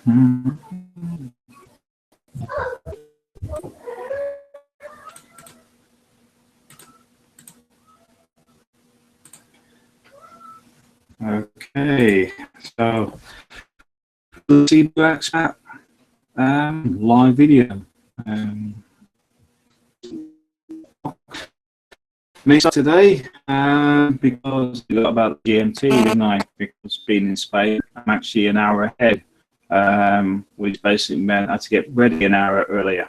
Okay, so Cebu Expat live video. Me today because we got about GMT, didn't I? Because being in Spain, I'm actually an hour ahead, which basically meant I had to get ready an hour earlier.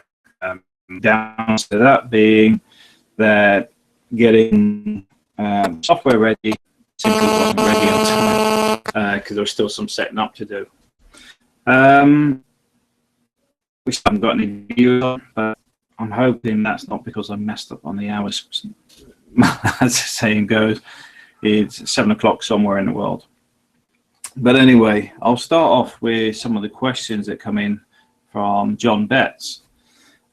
Down to that being that getting software ready simply wasn't ready on time because there was still some setting up to do. Which I haven't got any videos on, but I'm hoping that's not because I messed up on the hours. As the saying goes, it's 7 o'clock somewhere in the world. But anyway, I'll start off with some of the questions that come in from John Betts.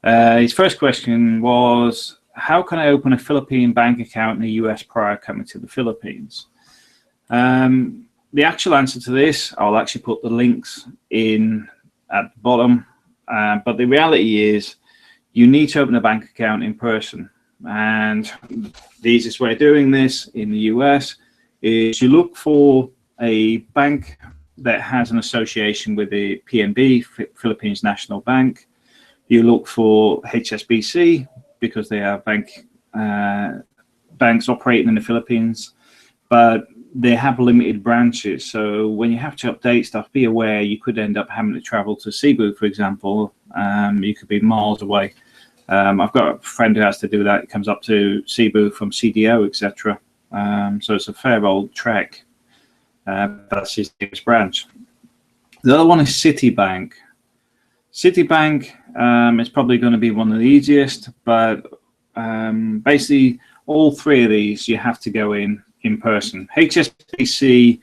His first question was, how can I open a Philippine bank account in the US prior coming to the Philippines? The actual answer to this, I'll actually put the links in at the bottom. But the reality is you need to open a bank account in person. And the easiest way of doing this in the US is you look for a bank that has an association with the PNB, Philippines National Bank. You look for HSBC because they are banks operating in the Philippines, but they have limited branches. So when you have to update stuff, be aware you could end up having to travel to Cebu, for example. You could be miles away. I've got a friend who has to do that. It comes up to Cebu from CDO, etc. So it's a fair old trek. That's his nearest branch. The other one is Citibank. Citibank is probably going to be one of the easiest, but basically all three of these you have to go in person. HSBC,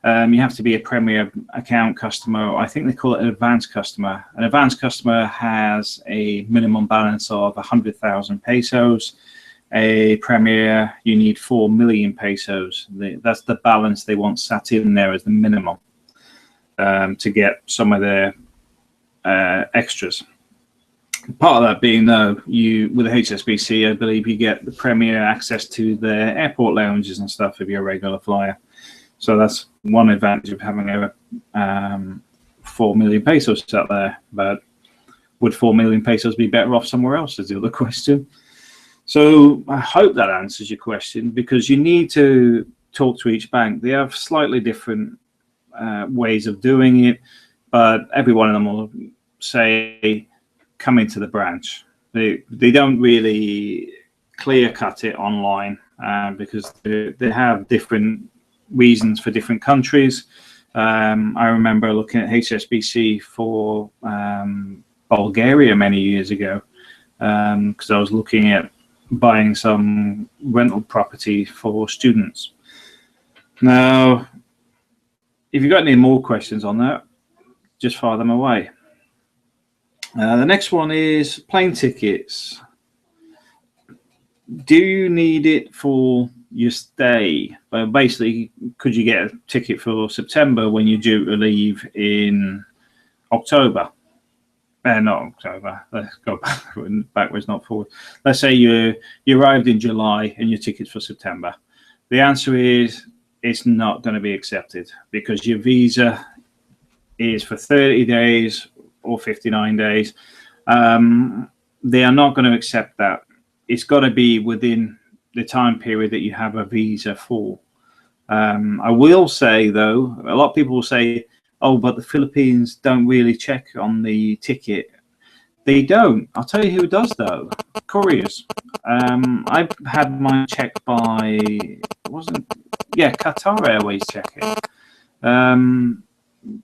you have to be a Premier account customer. I think they call it an advanced customer. An advanced customer has a minimum balance of 100,000 pesos. A Premier, you need 4 million pesos. That's the balance they want sat in there as the minimum to get some of their extras. Part of that being, though, with the HSBC, I believe you get the Premier access to their airport lounges and stuff if you're a regular flyer. So that's one advantage of having a 4 million pesos out there. But would 4 million pesos be better off somewhere else, is the other question. So I hope that answers your question, because you need to talk to each bank. They have slightly different ways of doing it, but every one of them will say, come into the branch. They don't really clear cut it online because they have different reasons for different countries. I remember looking at HSBC for Bulgaria many years ago because I was looking at buying some rental property for students. Now, if you've got any more questions on that, just fire them away. The next one is plane tickets. Do you need it for your stay? Well, basically, could you get a ticket for September when you're due to leave in October? Not October. Let's go backwards, not forward. Let's say you arrived in July and your ticket's for September. The answer is it's not going to be accepted because your visa is for 30 days or 59 days. They are not going to accept that. It's got to be within the time period that you have a visa for. I will say, though, a lot of people will say, oh, but the Philippines don't really check on the ticket. They don't. I'll tell you who does, though. Couriers. I've had mine checked by, Qatar Airways check it.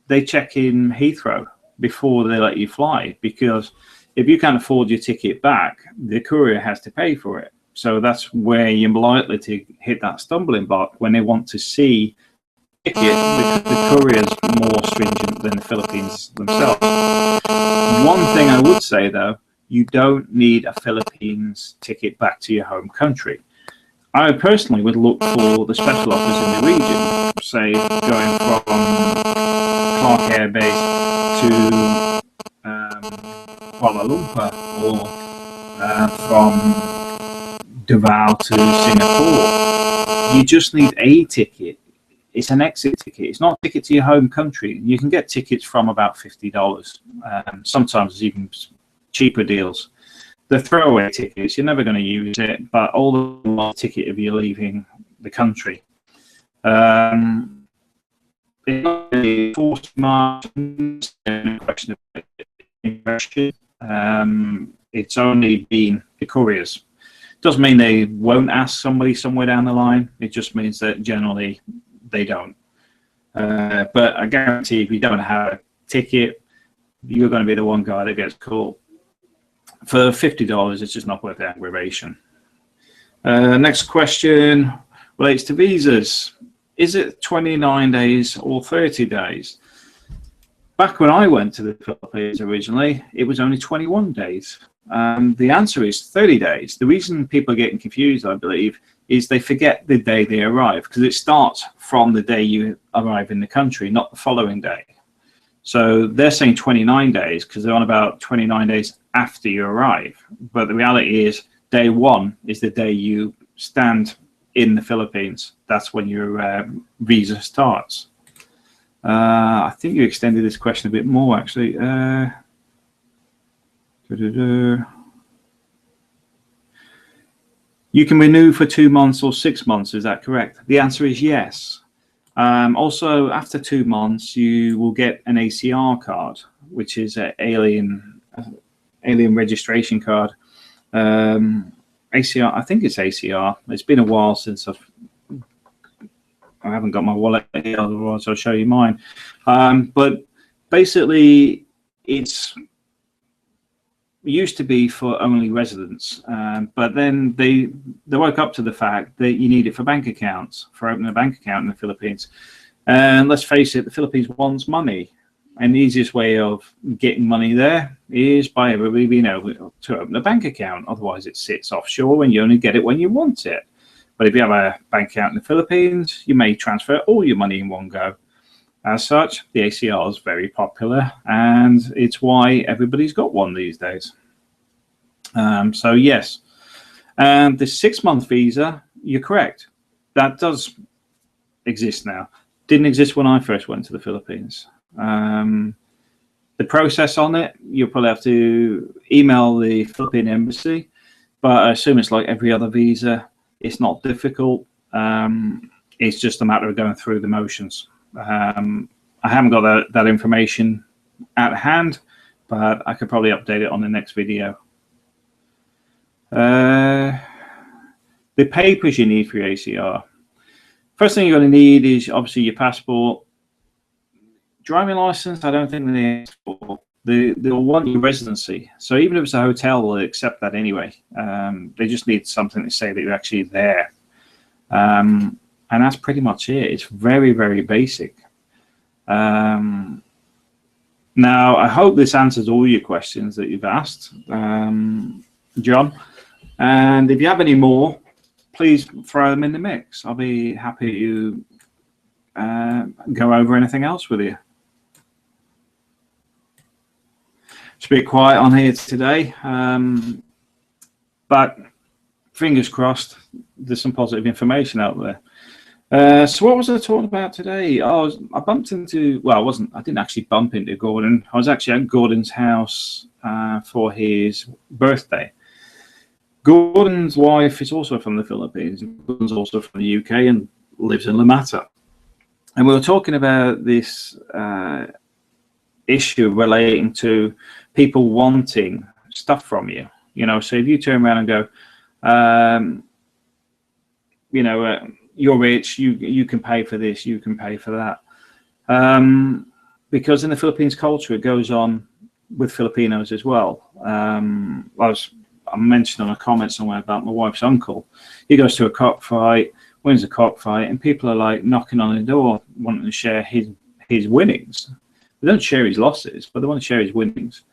They check in Heathrow before they let you fly, because if you can't afford your ticket back, the courier has to pay for it. So that's where you're likely to hit that stumbling block when they want to see the ticket, because the courier is more stringent than the Philippines themselves. One thing I would say, though, you don't need a Philippines ticket back to your home country. I personally would look for the special offers in the region, say going from Clark Air Base to Kuala Lumpur or from Davao to Singapore, you just need a ticket. It's an exit ticket. It's not a ticket to your home country. You can get tickets from about $50. Sometimes there's even cheaper deals. The throwaway tickets, you're never going to use it, but all the ticket if you're leaving the country. It's not a forced margin, question of impression. It's only been the couriers. Doesn't mean they won't ask somebody somewhere down the line. It just means that generally they don't. But I guarantee if you don't have a ticket, you're going to be the one guy that gets caught. For $50, it's just not worth the aggravation. Next question relates to visas. Is it 29 days or 30 days? Back when I went to the Philippines originally, it was only 21 days. The answer is 30 days. The reason people are getting confused, I believe, is they forget the day they arrive, because it starts from the day you arrive in the country, not the following day. So they're saying 29 days because they're on about 29 days after you arrive. But the reality is day one is the day you stand in the Philippines. That's when your visa starts. I think you extended this question a bit more, actually. You can renew for 2 months or 6 months, is that correct? The answer is yes. Also, after 2 months, you will get an ACR card, which is an alien registration card. ACR, I think it's ACR. It's been a while since I haven't got my wallet here, otherwise I'll show you mine. But basically, it used to be for only residents, but then they woke up to the fact that you need it for bank accounts, for opening a bank account in the Philippines. And let's face it, the Philippines wants money. And the easiest way of getting money there is by everybody being able to open a bank account. Otherwise, it sits offshore and you only get it when you want it. But if you have a bank account in the Philippines, you may transfer all your money in one go. As such, the ACR is very popular, and it's why everybody's got one these days. So yes, and the 6-month visa, you're correct. That does exist now. Didn't exist when I first went to the Philippines. The process on it, you'll probably have to email the Philippine embassy, but I assume it's like every other visa. It's not difficult. It's just a matter of going through the motions. I haven't got that information at hand, but I could probably update it on the next video. The papers you need for your ACR. First thing you're going to need is obviously your passport. Driving license, I don't think they'll want your residency. So even if it's a hotel, they'll accept that anyway. They just need something to say that you're actually there. And that's pretty much it. It's very, very basic. Now, I hope this answers all your questions that you've asked, John. And if you have any more, please throw them in the mix. I'll be happy to go over anything else with you. It's a bit quiet on here today, but fingers crossed there's some positive information out there. So what was I talking about today? I bumped into, well, I didn't actually bump into Gordon. I was actually at Gordon's house for his birthday. Gordon's wife is also from the Philippines. Gordon's also from the UK and lives in La Mata. And we were talking about this issue relating to people wanting stuff from you. You know, so if you turn around and go, you know, you're rich, you can pay for this, you can pay for that. Because in the Philippines culture, it goes on with Filipinos as well. I mentioned on a comment somewhere about my wife's uncle. He goes to a cockfight, wins a cockfight, and people are like knocking on the door, wanting to share his winnings. They don't share his losses, but they want to share his winnings.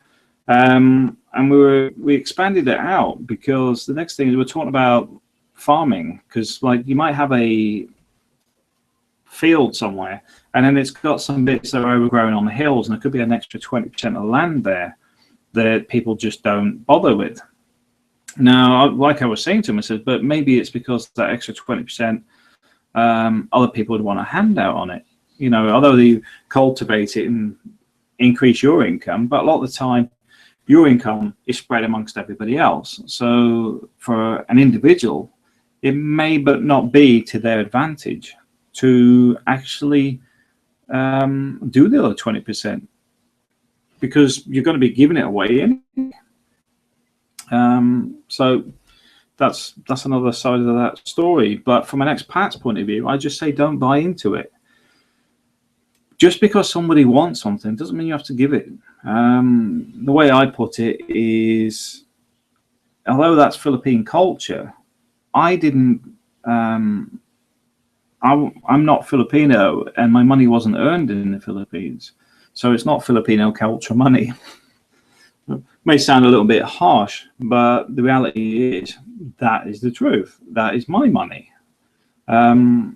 And we expanded it out because the next thing is we're talking about farming, because like you might have a field somewhere, and then it's got some bits that are overgrown on the hills, and there could be an extra 20% of land there that people just don't bother with. Now, like I was saying to him, I said, but maybe it's because that extra 20%, other people would want a handout on it. You know, although you cultivate it and increase your income, but a lot of the time, your income is spread amongst everybody else. So for an individual, it may but not be to their advantage to actually do the other 20%, because you're going to be giving it away anyway. So that's another side of that story. But from an expat's point of view, I just say don't buy into it. Just because somebody wants something doesn't mean you have to give it. The way I put it is, although that's Philippine culture, I didn't. I'm not Filipino, and my money wasn't earned in the Philippines, so it's not Filipino culture money. It may sound a little bit harsh, but the reality is that is the truth. That is my money.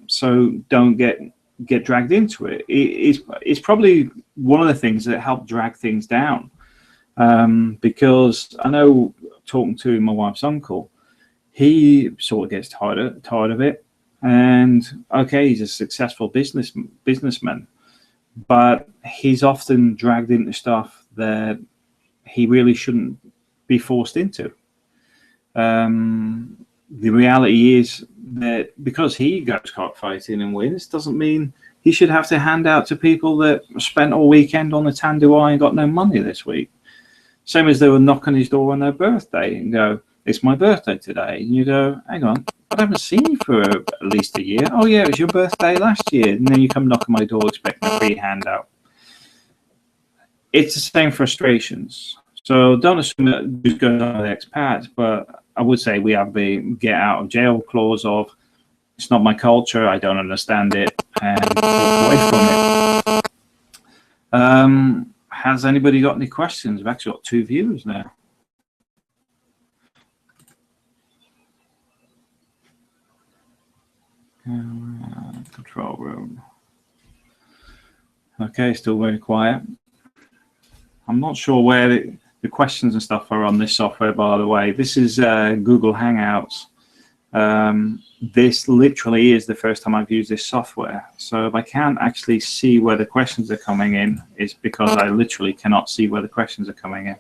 So don't get dragged into it. It's probably one of the things that helped drag things down, because I know, talking to my wife's uncle, he sort of gets tired of it, and okay, he's a successful businessman, but he's often dragged into stuff that he really shouldn't be forced into. The reality is that because he goes cockfighting and wins, doesn't mean he should have to hand out to people that spent all weekend on the Tanduay and got no money this week. Same as they would knock on his door on their birthday and go, "It's my birthday today." And you go, "Hang on, I haven't seen you for at least a year." "Oh yeah, it was your birthday last year." And then you come knock on my door expecting a free handout. It's the same frustrations. So don't assume that it just goes on with expats, but I would say we have the get out of jail clause of, it's not my culture, I don't understand it, and walk away from it. Has anybody got any questions? We've actually got 2 viewers now. Control room. Okay, still very quiet. I'm not sure where the questions and stuff are on this software, by the way. This is Google Hangouts. This literally is the first time I've used this software. So if I can't actually see where the questions are coming in, it's because I literally cannot see where the questions are coming in.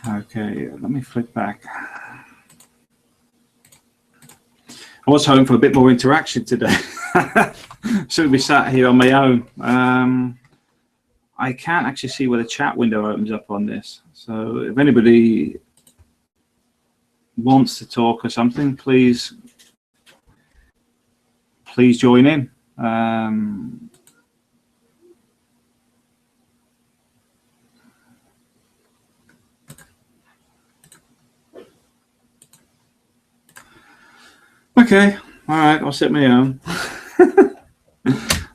Okay, let me flip back. I was hoping for a bit more interaction today. Shouldn't be sat here on my own. I can't actually see where the chat window opens up on this. So if anybody wants to talk or something, please join in. Okay, all right, I'll set my own.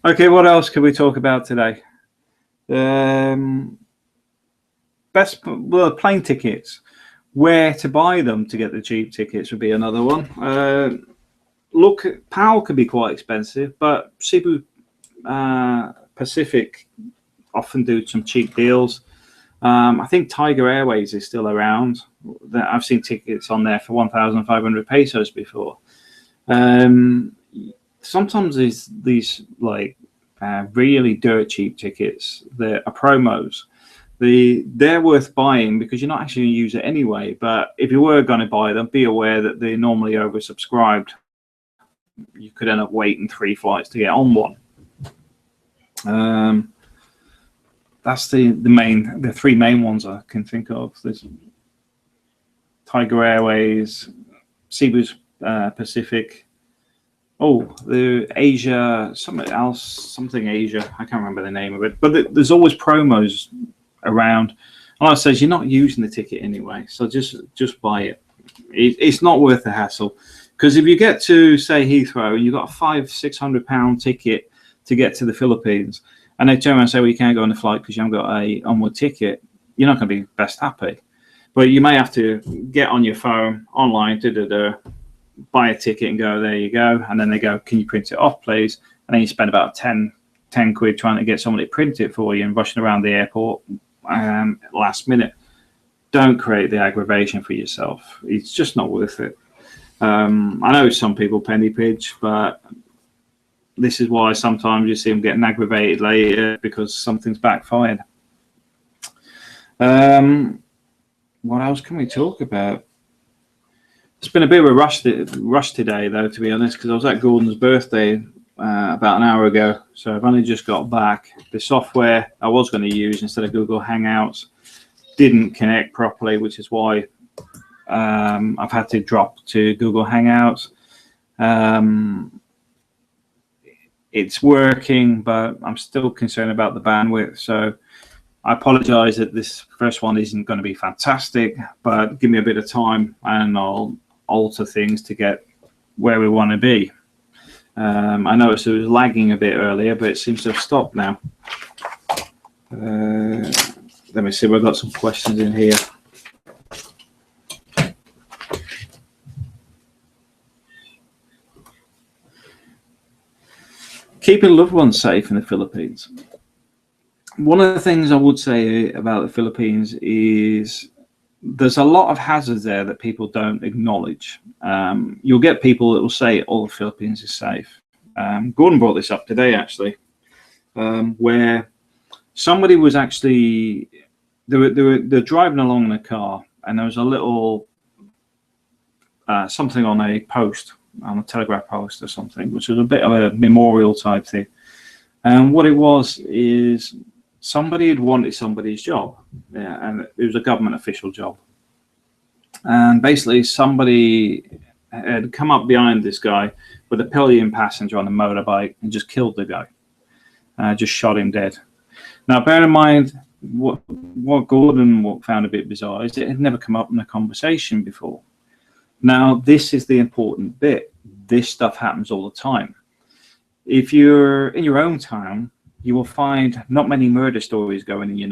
Okay, what else can we talk about today? Plane tickets. Where to buy them to get the cheap tickets would be another one. Look, PAL could be quite expensive, but Cebu Pacific often do some cheap deals. I think Tiger Airways is still around. I've seen tickets on there for 1,500 pesos before. Sometimes these like really dirt cheap tickets that are promos. They're worth buying because you're not actually going to use it anyway. But if you were going to buy them, be aware that they're normally oversubscribed. You could end up waiting 3 flights to get on one. That's the 3 main ones I can think of. There's Tiger Airways, Cebu's Pacific. Oh, the Asia, something Asia. I can't remember the name of it. But there's always promos around. Like I says, you're not using the ticket anyway, so just buy it. It's not worth the hassle, because if you get to, say, Heathrow and you've got a £500-600 ticket to get to the Philippines, and they turn around and say, well, you can't go on the flight because you haven't got a onward ticket, you're not going to be best happy. But you may have to get on your phone online, buy a ticket and go, there you go. And then they go, can you print it off, please? And then you spend about 10 quid trying to get someone to print it for you and rushing around the airport last minute. Don't create the aggravation for yourself. It's just not worth it. I know some people penny pinch, but this is why sometimes you see them getting aggravated later, because something's backfired. What else can we talk about? It's been a bit of a rush today, though, to be honest, because I was at Gordon's birthday about an hour ago. So I've only just got back. The software I was going to use instead of Google Hangouts didn't connect properly, which is why I've had to drop to Google Hangouts. It's working, but I'm still concerned about the bandwidth. So I apologize that this first one isn't going to be fantastic, but give me a bit of time and I'll alter things to get where we want to be. I noticed it was lagging a bit earlier, but it seems to have stopped now. Let me see, we've got some questions in here. Keeping loved ones safe in the Philippines. One of the things I would say about the Philippines is there's a lot of hazards there that people don't acknowledge. You'll get people that will say, oh, the Philippines is safe. Gordon brought this up today, actually, where somebody was actually, they're driving along in a car, and there was a little something on a post, on a telegraph post or something, which was a bit of a memorial type thing. And what it was is somebody had wanted somebody's job, and it was a government official job. And basically somebody had come up behind this guy with a pillion passenger on a motorbike and just killed the guy, just shot him dead. Now, bear in mind, what Gordon found a bit bizarre is it had never come up in a conversation before. Now, this is the important bit. This stuff happens all the time. If you're in your own town, you will find not many murder stories going in your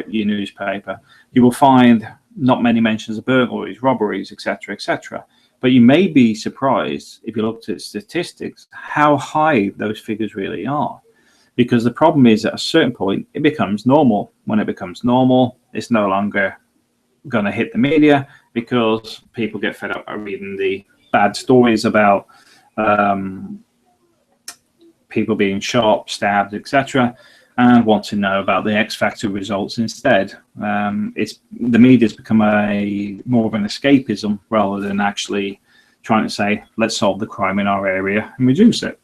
newspaper. You will find not many mentions of burglaries, robberies, etc., etc. But you may be surprised, if you looked at statistics, how high those figures really are. Because the problem is, at a certain point, it becomes normal. When it becomes normal, it's no longer going to hit the media, because people get fed up by reading the bad stories about people being shot, stabbed, etc., and want to know about the X Factor results instead. The media's become more of an escapism rather than actually trying to say, let's solve the crime in our area and reduce it.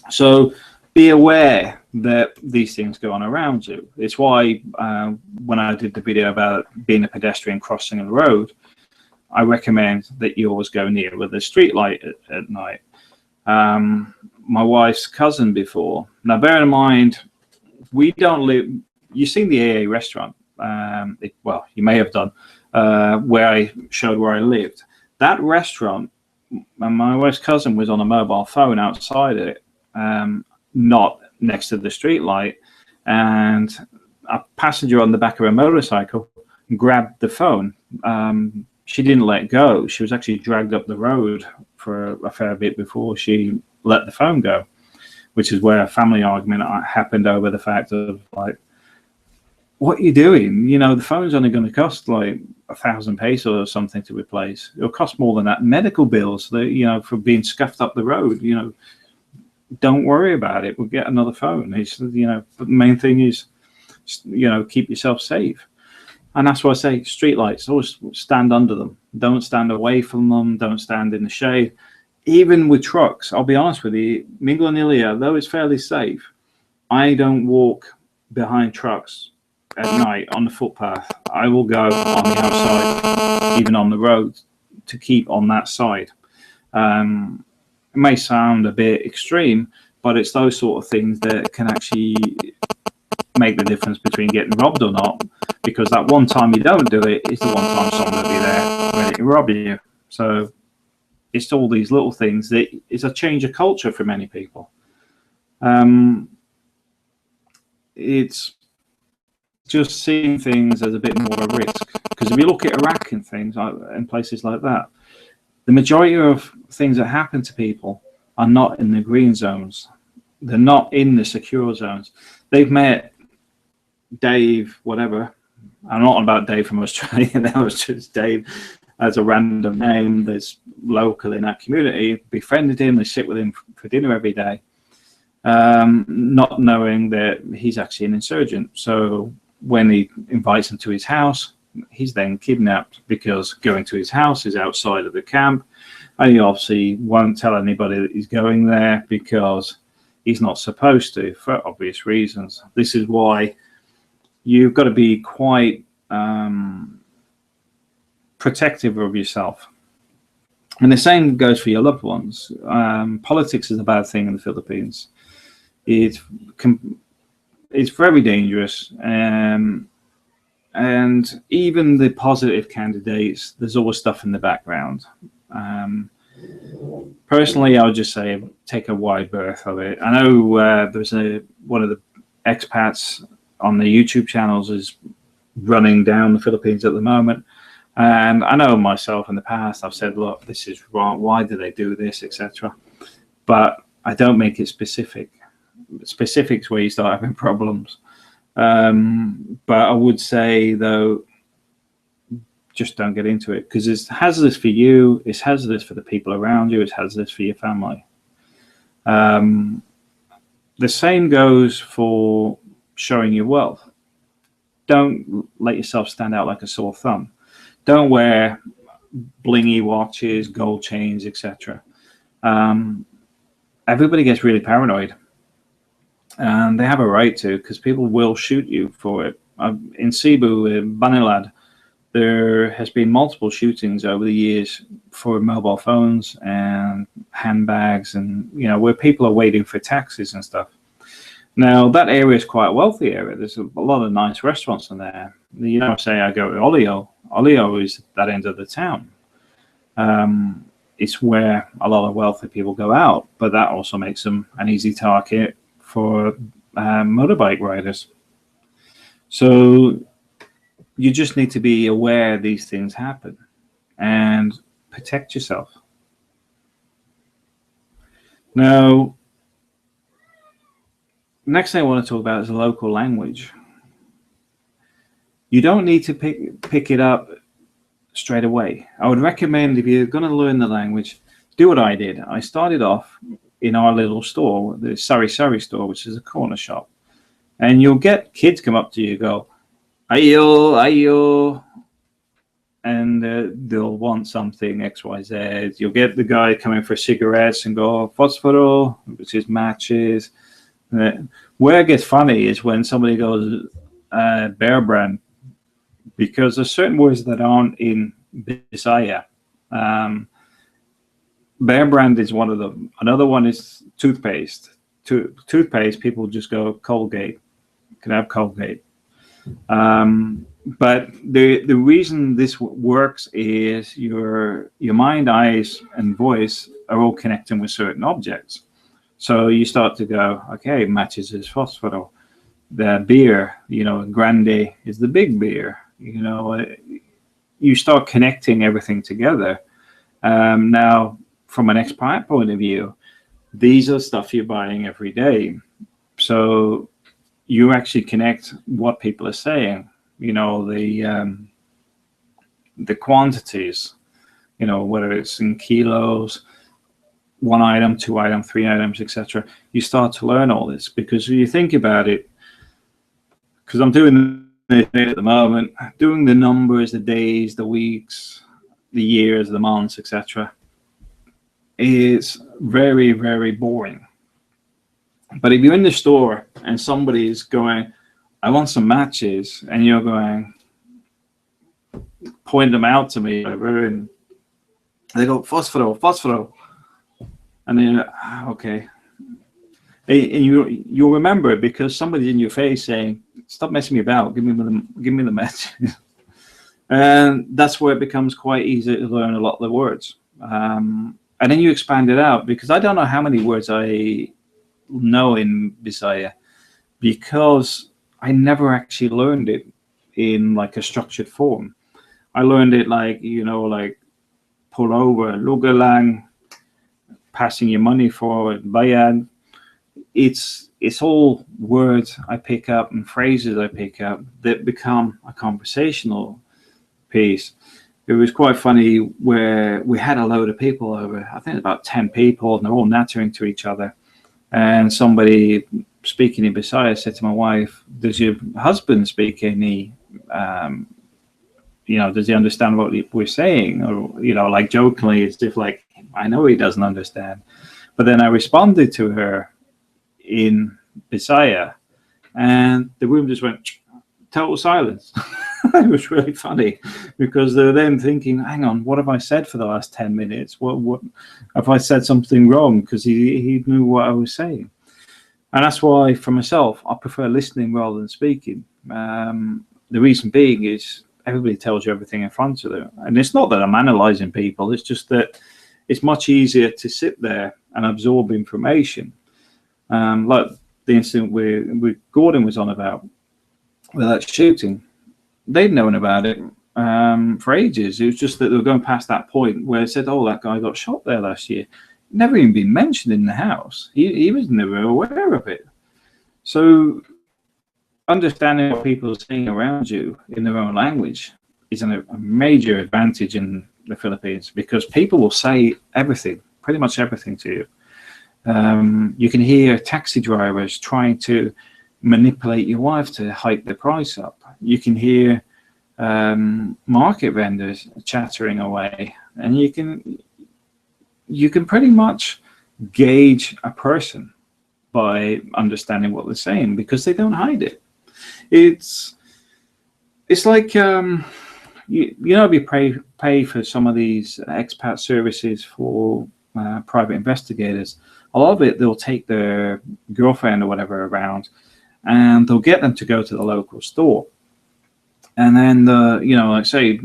So be aware that these things go on around you. It's why when I did the video about being a pedestrian crossing the road, I recommend that you always go near with a street light at night. My wife's cousin before. Now, bear in mind, we don't live. You've seen the AA restaurant. Well, you may have done, where I showed where I lived. That restaurant, and my wife's cousin was on a mobile phone outside it, not next to the street light, and a passenger on the back of a motorcycle grabbed the phone. She didn't let go. She was actually dragged up the road for a fair bit before she let the phone go, which is where a family argument happened over the fact of, like, what are you doing? You know, the phone's only going to cost like 1,000 pesos or something to replace. It'll cost more than that. Medical bills, for being scuffed up the road, don't worry about it. We'll get another phone. But the main thing is, keep yourself safe. And that's why I say streetlights, always stand under them. Don't stand away from them. Don't stand in the shade. Even with trucks, I'll be honest with you, Minglanilla, though it's fairly safe, I don't walk behind trucks at night on the footpath. I will go on the outside, even on the road, to keep on that side. It may sound a bit extreme, but it's those sort of things that can actually make the difference between getting robbed or not, because that one time you don't do it is the one time someone will be there ready to rob you. So it's all these little things that is a change of culture for many people. It's just seeing things as a bit more of a risk, because if you look at Iraq and things and places like that, the majority of things that happen to people are not in the green zones. They're not in the secure zones. They've met Dave, whatever. I'm not on about Dave from Australia. That was just Dave as a random name that's local in that community. Befriended him. They sit with him for dinner every day, not knowing that he's actually an insurgent. So when he invites him to his house, he's then kidnapped, because going to his house is outside of the camp, and he obviously won't tell anybody that he's going there because he's not supposed to, for obvious reasons. This is why you've got to be quite protective of yourself. And the same goes for your loved ones. Politics is a bad thing in the Philippines. It's very dangerous. And even the positive candidates, there's always stuff in the background. Personally, I would just say take a wide berth of it. I know there's one of the expats on the YouTube channels is running down the Philippines at the moment. And I know myself in the past, I've said, look, this is wrong. Why do they do this, etc. But I don't make it specific. Specifics where you start having problems. But I would say, though, just don't get into it, because it's hazardous for you, it's hazardous for the people around you, it's hazardous for your family. The same goes for showing your wealth. Don't let yourself stand out like a sore thumb. Don't wear blingy watches, gold chains, etc. Everybody gets really paranoid. And they have a right to, because people will shoot you for it. In Cebu, in Banilad, there has been multiple shootings over the years for mobile phones and handbags, and where people are waiting for taxis and stuff. Now that area is quite a wealthy area. There's a lot of nice restaurants in there. Say I go to Olio. Olio is that end of the town. It's where a lot of wealthy people go out, but that also makes them an easy target for motorbike riders. So you just need to be aware these things happen and protect yourself. Now, next thing I want to talk about is the local language. You don't need to pick it up straight away. I would recommend, if you're going to learn the language, do what I did. I started off in our little store, the Sari Sari store, which is a corner shop. And you'll get kids come up to you and go, ayo, ayo. And they'll want something, XYZ. You'll get the guy coming for cigarettes and go, phosphoro, which is matches. Where it gets funny is when somebody goes, Bear Brand, because there's certain words that aren't in Bisaya. Bear Brand is one of them. Another one is toothpaste. Toothpaste, people just go Colgate. Can I have Colgate? But the reason this works is your mind, eyes, and voice are all connecting with certain objects. So you start to go, okay, matches is phosphoro. The beer, grande is the big beer. You start connecting everything together. Now, from an expat point of view, these are stuff you're buying every day. So you actually connect what people are saying, the quantities, whether it's in kilos, 1 item, 2 items, 3 items, etc. You start to learn all this, because you think about it, because I'm doing it at the moment, doing the numbers, the days, the weeks, the years, the months, etc. is very, very boring. But if you're in the store and somebody is going, I want some matches, and you're going, point them out to me, and they go, phosphoro, phosphoro. And then, okay. And you'll remember it, because somebody's in your face saying, stop messing me about. Give me the message. And that's where it becomes quite easy to learn a lot of the words. And then you expand it out, because I don't know how many words I know in Bisaya, because I never actually learned it in like a structured form. I learned it like, like pull over, lugalang, passing your money forward, bayad. It's all words I pick up and phrases I pick up that become a conversational piece. It was quite funny where we had a load of people over, I think about 10 people, and they're all nattering to each other. And somebody speaking in Bisaya said to my wife, does your husband speak any, does he understand what we're saying? Or, like jokingly, it's just like, I know he doesn't understand. But then I responded to her in Bisaya, and the room just went total silence. It was really funny, because they're then thinking, hang on, what have I said for the last 10 minutes? What have I said something wrong? Because he knew what I was saying. And that's why, for myself, I prefer listening rather than speaking. The reason being is everybody tells you everything in front of them. And it's not that I'm analyzing people, it's just that it's much easier to sit there and absorb information. Like the incident where Gordon was on about, with that shooting. They'd known about it for ages. It was just that they were going past that point where it said, oh, that guy got shot there last year. Never even been mentioned in the house. He was never aware of it. So understanding what people are saying around you in their own language is a major advantage in the Philippines, because people will say everything, pretty much everything to you. You can hear taxi drivers trying to manipulate your wife to hike the price up. You can hear market vendors chattering away, and you can pretty much gauge a person by understanding what they're saying, because they don't hide it. It's like we pay for some of these expat services for private investigators. A lot of it, they'll take their girlfriend or whatever around, and they'll get them to go to the local store. And then like say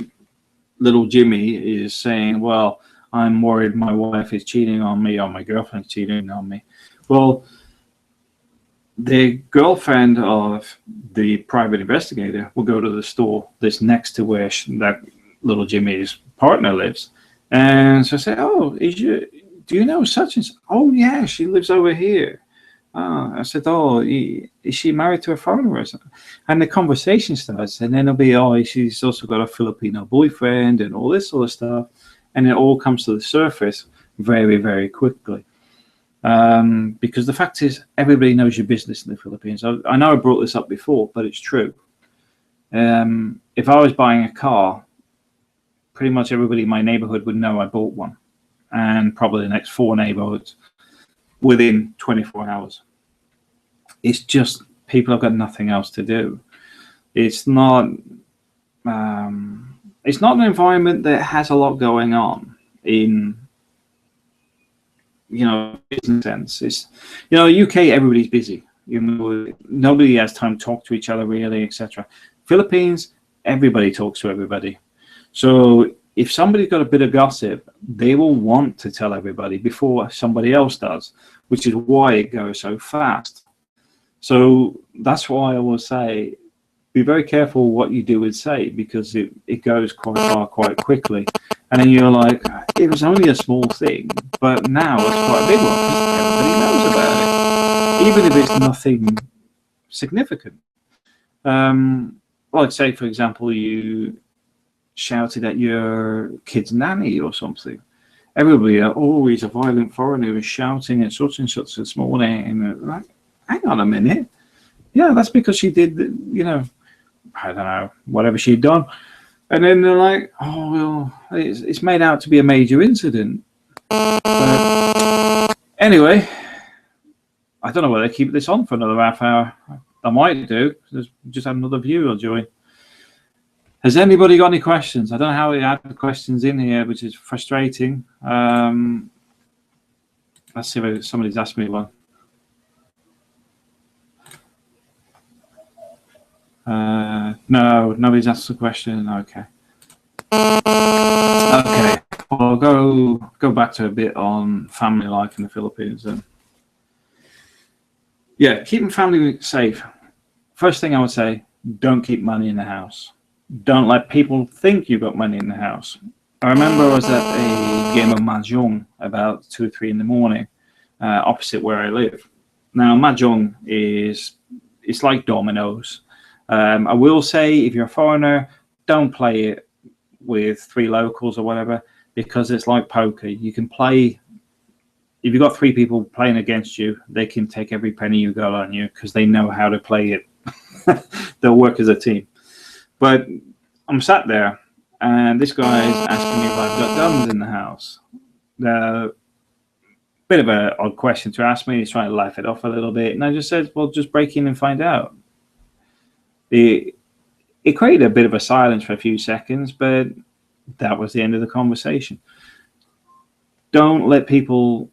little Jimmy is saying, well, I'm worried my wife is cheating on me, or my girlfriend's cheating on me. Well, the girlfriend of the private investigator will go to the store that's next to where that little Jimmy's partner lives. And so say, oh, do you know such and such? Oh, yeah, she lives over here. I said, oh, is she married to a foreigner or something? And the conversation starts, and then it'll be, oh, she's also got a Filipino boyfriend and all this sort of stuff. And it all comes to the surface very, very quickly. Because the fact is, everybody knows your business in the Philippines. I know I brought this up before, but it's true. If I was buying a car, pretty much everybody in my neighborhood would know I bought one, and probably the next 4 neighborhoods within 24 hours. It's just people have got nothing else to do. It's not an environment that has a lot going on in business sense. It's UK, everybody's busy. Nobody has time to talk to each other really, etc. Philippines, everybody talks to everybody. So if somebody's got a bit of gossip, they will want to tell everybody before somebody else does, which is why it goes so fast. So that's why I will say, be very careful what you do and say, because it goes quite far quite quickly. And then you're like, it was only a small thing, but now it's quite a big one because everybody knows about it, even if it's nothing significant. Like say, for example, you shouted at your kid's nanny or something. Everybody, he's a violent foreigner who was shouting at such and such this morning. And like, hang on a minute. Yeah, that's because she did, I don't know, whatever she'd done. And then they're like, oh, well, it's made out to be a major incident. But anyway, I don't know whether they keep this on for another half hour. I might do. Just have another viewer join. Has anybody got any questions? I don't know how we add the questions in here, which is frustrating. Let's see if somebody's asked me one. No, nobody's asked the question. Okay. Okay. I'll go back to a bit on family life in the Philippines. Yeah, keeping family safe. First thing I would say, don't keep money in the house. Don't let people think you've got money in the house. I remember I was at a game of mahjong about 2 or 3 in the morning, opposite where I live. Now, mahjong it's like dominoes. I will say, if you're a foreigner, don't play it with 3 locals or whatever, because it's like poker. You can play, if you've got 3 people playing against you, they can take every penny you got on you because they know how to play it. They'll work as a team. But I'm sat there, and this guy is asking me if I've got guns in the house. Bit of an odd question to ask me. He's trying to laugh it off a little bit, and I just said, well, just break in and find out. It created a bit of a silence for a few seconds, but that was the end of the conversation. Don't let people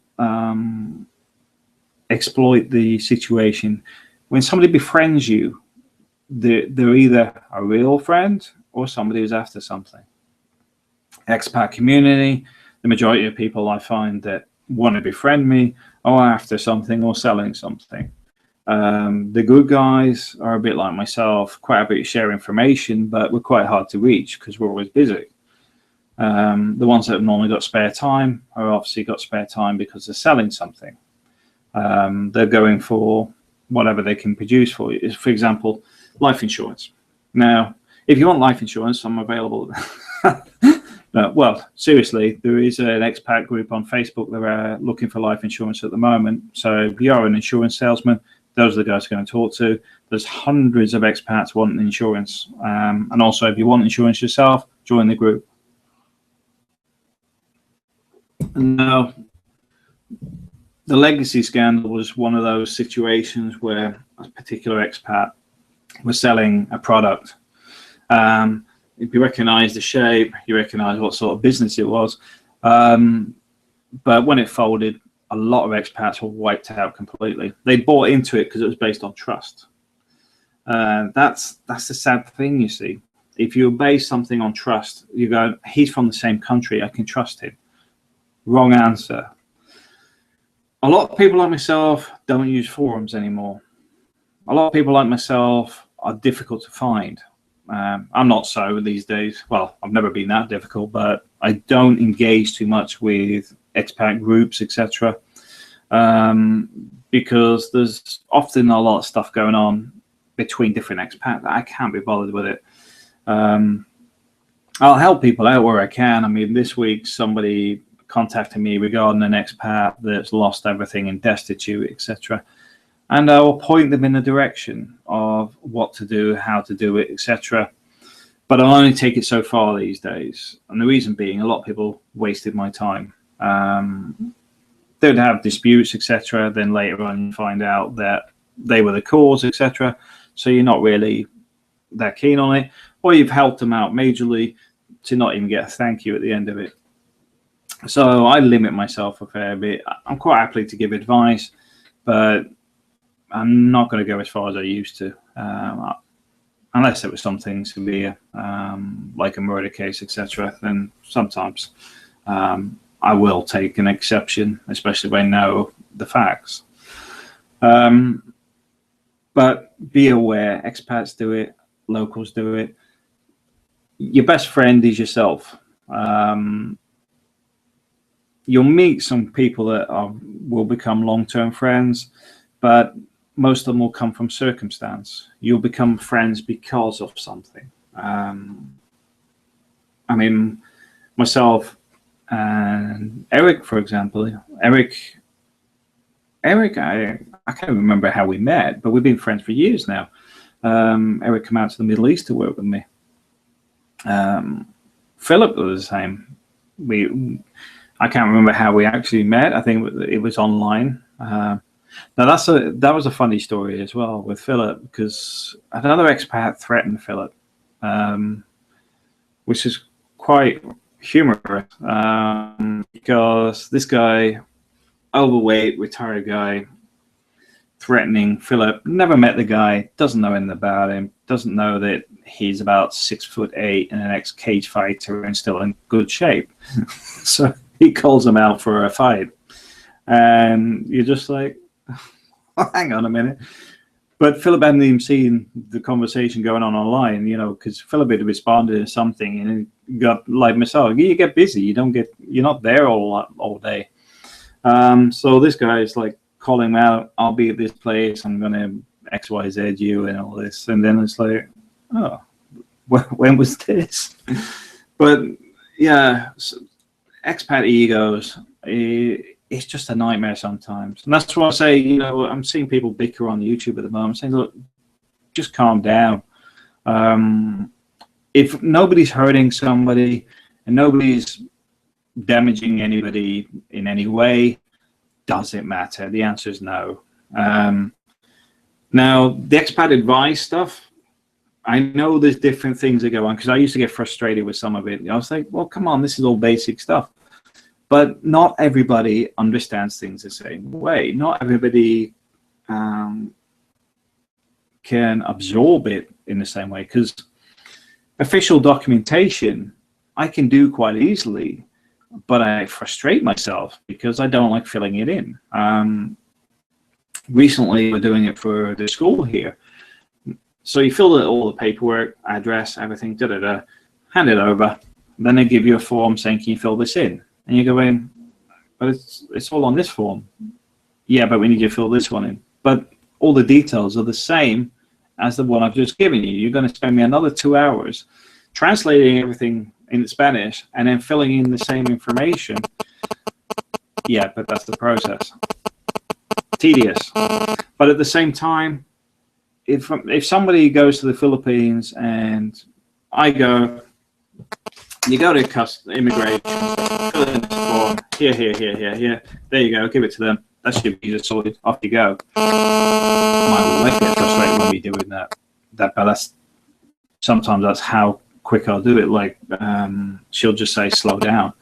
exploit the situation. When somebody befriends you, they're either a real friend or somebody who's after something. Expat community, the majority of people I find that want to befriend me are after something or selling something. The good guys are a bit like myself, quite happy to share information, but we're quite hard to reach because we're always busy. The ones that have normally got spare time are obviously got spare time because they're selling something. They're going for whatever they can produce for you. For example, life insurance. Now, if you want life insurance, I'm available. No, well, seriously, there is an expat group on Facebook that are looking for life insurance at the moment. So if you're an insurance salesman, those are the guys you're going to talk to. There's hundreds of expats wanting insurance. And also, if you want insurance yourself, join the group. Now, the legacy scandal was one of those situations where a particular expat was selling a product. If you recognize the shape, you recognize what sort of business it was. But when it folded, a lot of expats were wiped out completely. They bought into it because it was based on trust. That's the sad thing, you see. If you base something on trust, you go, he's from the same country, I can trust him. Wrong answer. A lot of people like myself don't use forums anymore. A lot of people like myself are difficult to find. I'm not so these days. Well, I've never been that difficult, but I don't engage too much with expat groups, etc. Because there's often a lot of stuff going on between different expats. I can't be bothered with it. I'll help people out where I can. I mean, this week somebody contacted me regarding an expat that's lost everything and destitute, etc. And I will point them in the direction of what to do, how to do it, etc. But I'll only take it so far these days. And the reason being, a lot of people wasted my time. They'd have disputes, etc. Then later on, you find out that they were the cause, etc. So you're not really that keen on it, or you've helped them out majorly to not even get a thank you at the end of it. So I limit myself a fair bit. I'm quite happy to give advice, but I'm not going to go as far as I used to, unless it was something severe, like a murder case, etc. Then sometimes I will take an exception, especially when I know the facts. But be aware, expats do it, locals do it. Your best friend is yourself. You'll meet some people that will become long-term friends, but most of them will come from circumstance. You'll become friends because of something. I mean, myself and Eric, for example. Eric, I can't remember how we met, but we've been friends for years now. Eric came out to the Middle East to work with me. Philip was the same. I can't remember how we actually met. I think it was online. Now that was a funny story as well with Philip, because another expat threatened Philip, which is quite humorous, because this guy, overweight, retired guy, threatening Philip, never met the guy, doesn't know anything about him, doesn't know that he's about 6'8" and an ex-cage fighter and still in good shape. So he calls him out for a fight, and you're just like, oh, hang on a minute. But Philip hadn't even seen the conversation going on online, you know, because Philip had responded to something, and it got like myself. You get busy, you're not there all day. So this guy is like calling him out. I'll be at this place. I'm gonna XYZ you and all this, and then it's like, oh, when was this? But yeah, so expat egos. It's just a nightmare sometimes. And that's why I say, you know, I'm seeing people bicker on YouTube at the moment, saying, look, just calm down. If nobody's hurting somebody and nobody's damaging anybody in any way, does it matter? The answer is no. Now, the expat advice stuff, I know there's different things that go on, because I used to get frustrated with some of it. I was like, well, come on, this is all basic stuff. But not everybody understands things the same way. Not everybody can absorb it in the same way, because official documentation I can do quite easily, but I frustrate myself because I don't like filling it in. Recently, we're doing it for the school here. So you fill out all the paperwork, address, everything, hand it over. Then they give you a form saying, can you fill this in? And you go in, but it's all on this form. Yeah, but we need you to fill this one in. But all the details are the same as the one I've just given you. You're going to spend me another 2 hours translating everything in Spanish and then filling in the same information. Yeah, but that's the process. Tedious. But at the same time, if somebody goes to the Philippines and I go, you go to immigration, fill in this form, here. There you go, give it to them. That's your visa sorted. Off you go. My wife gets frustrated when we doing that. But sometimes that's how quick I'll do it. Like she'll just say, slow down.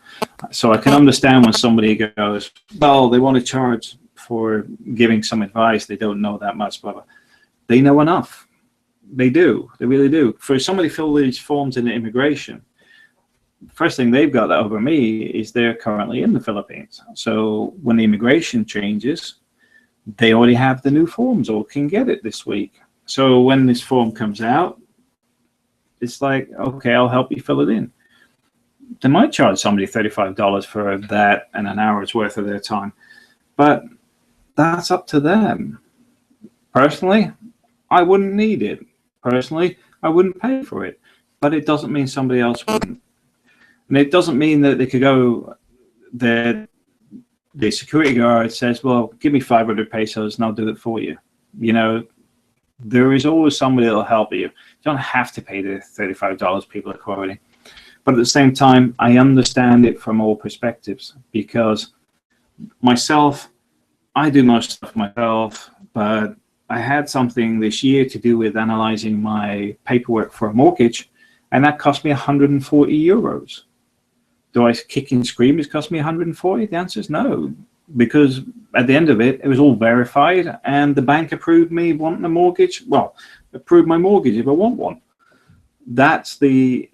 So I can understand when somebody goes, well, they want to charge for giving some advice. They don't know that much, blah, blah. They know enough. They do. They really do. For somebody to fill these forms in the immigration, first thing they've got over me is they're currently in the Philippines. So when the immigration changes, they already have the new forms or can get it this week. So when this form comes out, it's like, okay, I'll help you fill it in. They might charge somebody $35 for that and an hour's worth of their time, but that's up to them. Personally, I wouldn't need it. Personally, I wouldn't pay for it, but it doesn't mean somebody else wouldn't. And it doesn't mean that they could go there. The security guard says, well, give me 500 pesos and I'll do it for you. You know, there is always somebody that'll help you. You don't have to pay the $35 people are quoting. But at the same time, I understand it from all perspectives, because myself, I do most stuff myself, but I had something this year to do with analyzing my paperwork for a mortgage, and that cost me 140 euros. Do I kick and scream it's cost me 140? The answer is no, because at the end of it, it was all verified, and the bank approved me wanting a mortgage. Well, approved my mortgage if I want one. That's the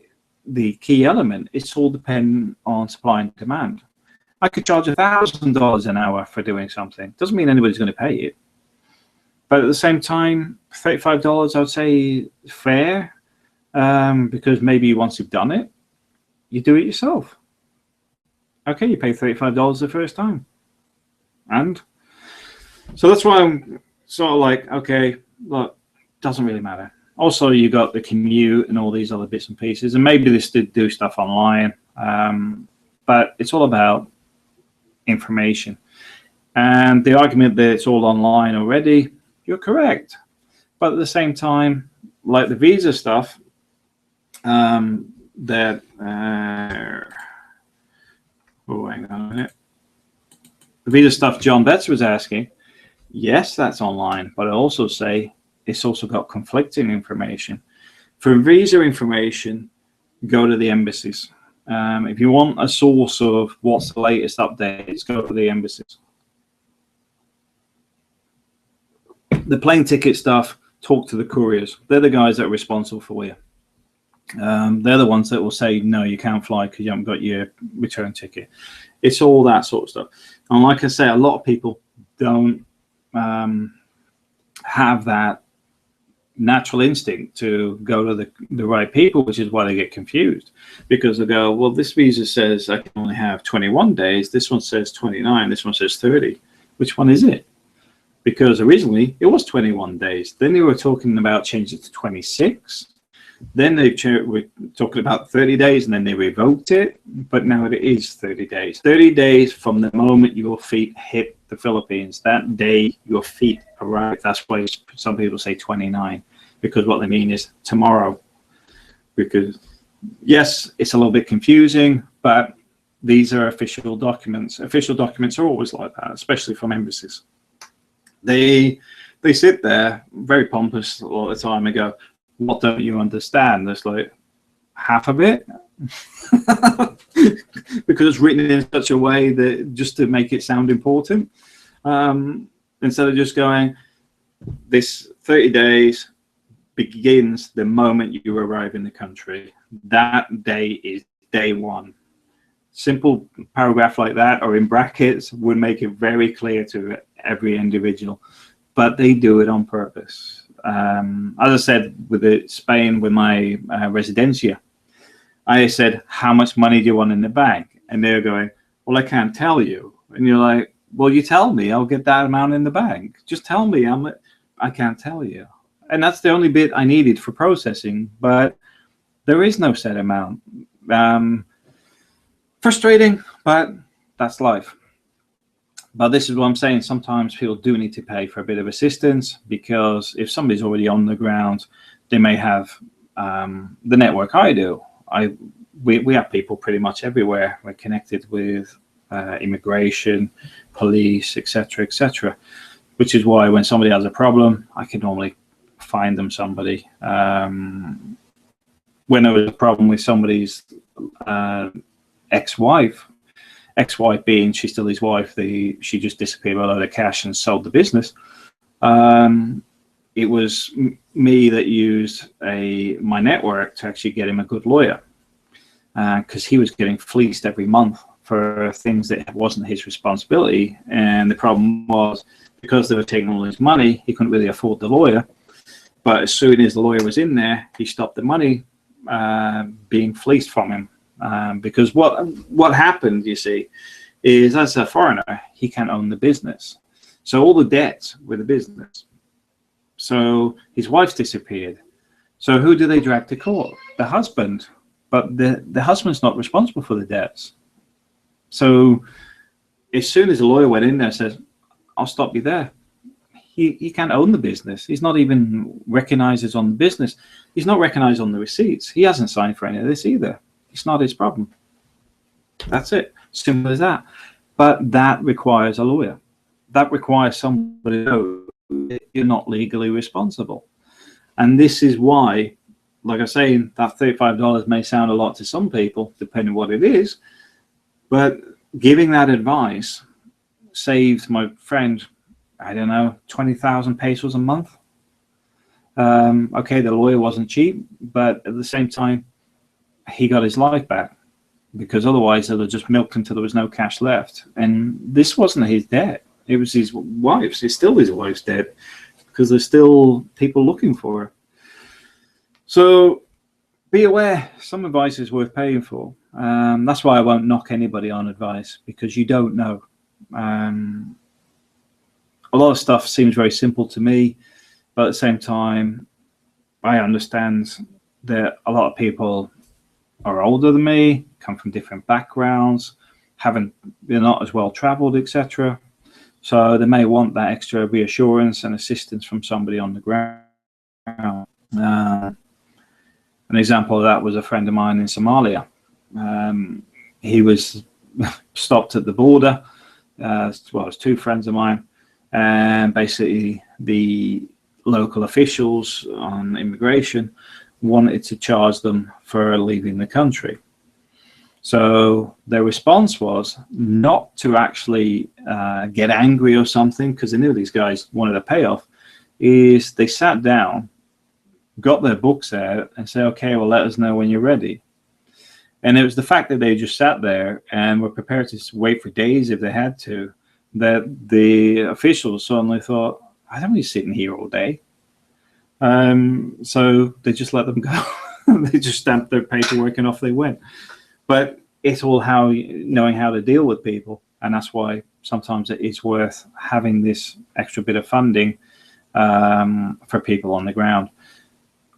key element. It's all dependent on supply and demand. I could charge $1,000 an hour for doing something. Doesn't mean anybody's going to pay it. But at the same time, $35, I would say fair, because maybe once you've done it, you do it yourself. Okay, you pay $35 the first time. And so that's why I'm sort of like, okay, look, doesn't really matter. Also, you got the commute and all these other bits and pieces, and maybe they still do stuff online, but it's all about information. And the argument that it's all online already, you're correct. But at the same time, like the visa stuff, oh, hang on a minute. The visa stuff John Betts was asking, yes, that's online, but I also say it's also got conflicting information. For visa information, go to the embassies. If you want a source of what's the latest updates, go to the embassies. The plane ticket stuff, talk to the couriers. They're the guys that are responsible for you. They're the ones that will say, no, you can't fly because you haven't got your return ticket. It's all that sort of stuff. And like I say, a lot of people don't have that natural instinct to go to the right people, which is why they get confused, because they go, well, this visa says I can only have 21 days. This one says 29. This one says 30. Which one is it? Because originally it was 21 days. Then they were talking about changing it to 26. Then they were talking about 30 days, and then they revoked it. But now it is 30 days. 30 days from the moment your feet hit the Philippines. That day your feet arrive. That's why some people say 29, because what they mean is tomorrow. Because yes, it's a little bit confusing, but these are official documents. Official documents are always like that, especially from embassies. They sit there very pompous all the time and go, what don't you understand? There's like half of it. Because it's written in such a way that just to make it sound important, instead of just going, this 30 days begins the moment you arrive in the country. That day is day one. Simple paragraph like that or in brackets would make it very clear to every individual, but they do it on purpose. As I said with Spain, with my residencia, I said, how much money do you want in the bank? And they're going, well, I can't tell you. And you're like, well, you tell me, I'll get that amount in the bank. Just tell me. I can't tell you. And that's the only bit I needed for processing, but there is no set amount. Frustrating, but that's life. But this is what I'm saying. Sometimes people do need to pay for a bit of assistance, because if somebody's already on the ground, they may have the network I do. We have people pretty much everywhere. We're connected with immigration, police, etc., which is why when somebody has a problem, I can normally find them somebody. When there was a problem with somebody's ex-wife being, she's still his wife, she just disappeared with a load of cash and sold the business. It was me that used my network to actually get him a good lawyer, because he was getting fleeced every month for things that wasn't his responsibility. And the problem was, because they were taking all his money, he couldn't really afford the lawyer. But as soon as the lawyer was in there, he stopped the money being fleeced from him. Because what happened, you see, is as a foreigner, he can't own the business. So all the debts were the business. So his wife's disappeared. So who do they drag to court? The husband. But the husband's not responsible for the debts. So as soon as the lawyer went in there and says, I'll stop you there. He can't own the business. He's not even recognized as on the business. He's not recognized on the receipts. He hasn't signed for any of this either. It's not his problem. That's it. Simple as that. But that requires a lawyer. That requires somebody to know you're not legally responsible. And this is why, like I say, that $35 may sound a lot to some people, depending on what it is. But giving that advice saved my friend, I don't know, 20,000 pesos a month. Okay, the lawyer wasn't cheap, but at the same time, he got his life back, because otherwise they'd have just milked until there was no cash left. And this wasn't his debt. It was his wife's. It's still his wife's debt, because there's still people looking for her. So be aware, some advice is worth paying for. That's why I won't knock anybody on advice, because you don't know. A lot of stuff seems very simple to me, but at the same time, I understand that a lot of people are older than me, come from different backgrounds, they're not as well traveled, etc. So they may want that extra reassurance and assistance from somebody on the ground. An example of that was a friend of mine in Somalia. He was stopped at the border. Well, it was two friends of mine, and basically the local officials on immigration wanted to charge them for leaving the country. So their response was not to actually get angry or something, because they knew these guys wanted a payoff. is they sat down, got their books out, and said, okay, well, let us know when you're ready. And it was the fact that they just sat there and were prepared to wait for days if they had to, that the officials suddenly thought, I don't be sitting here all day. So they just let them go. They just stamped their paperwork and off they went. But it's all knowing how to deal with people. And that's why sometimes it is worth having this extra bit of funding for people on the ground.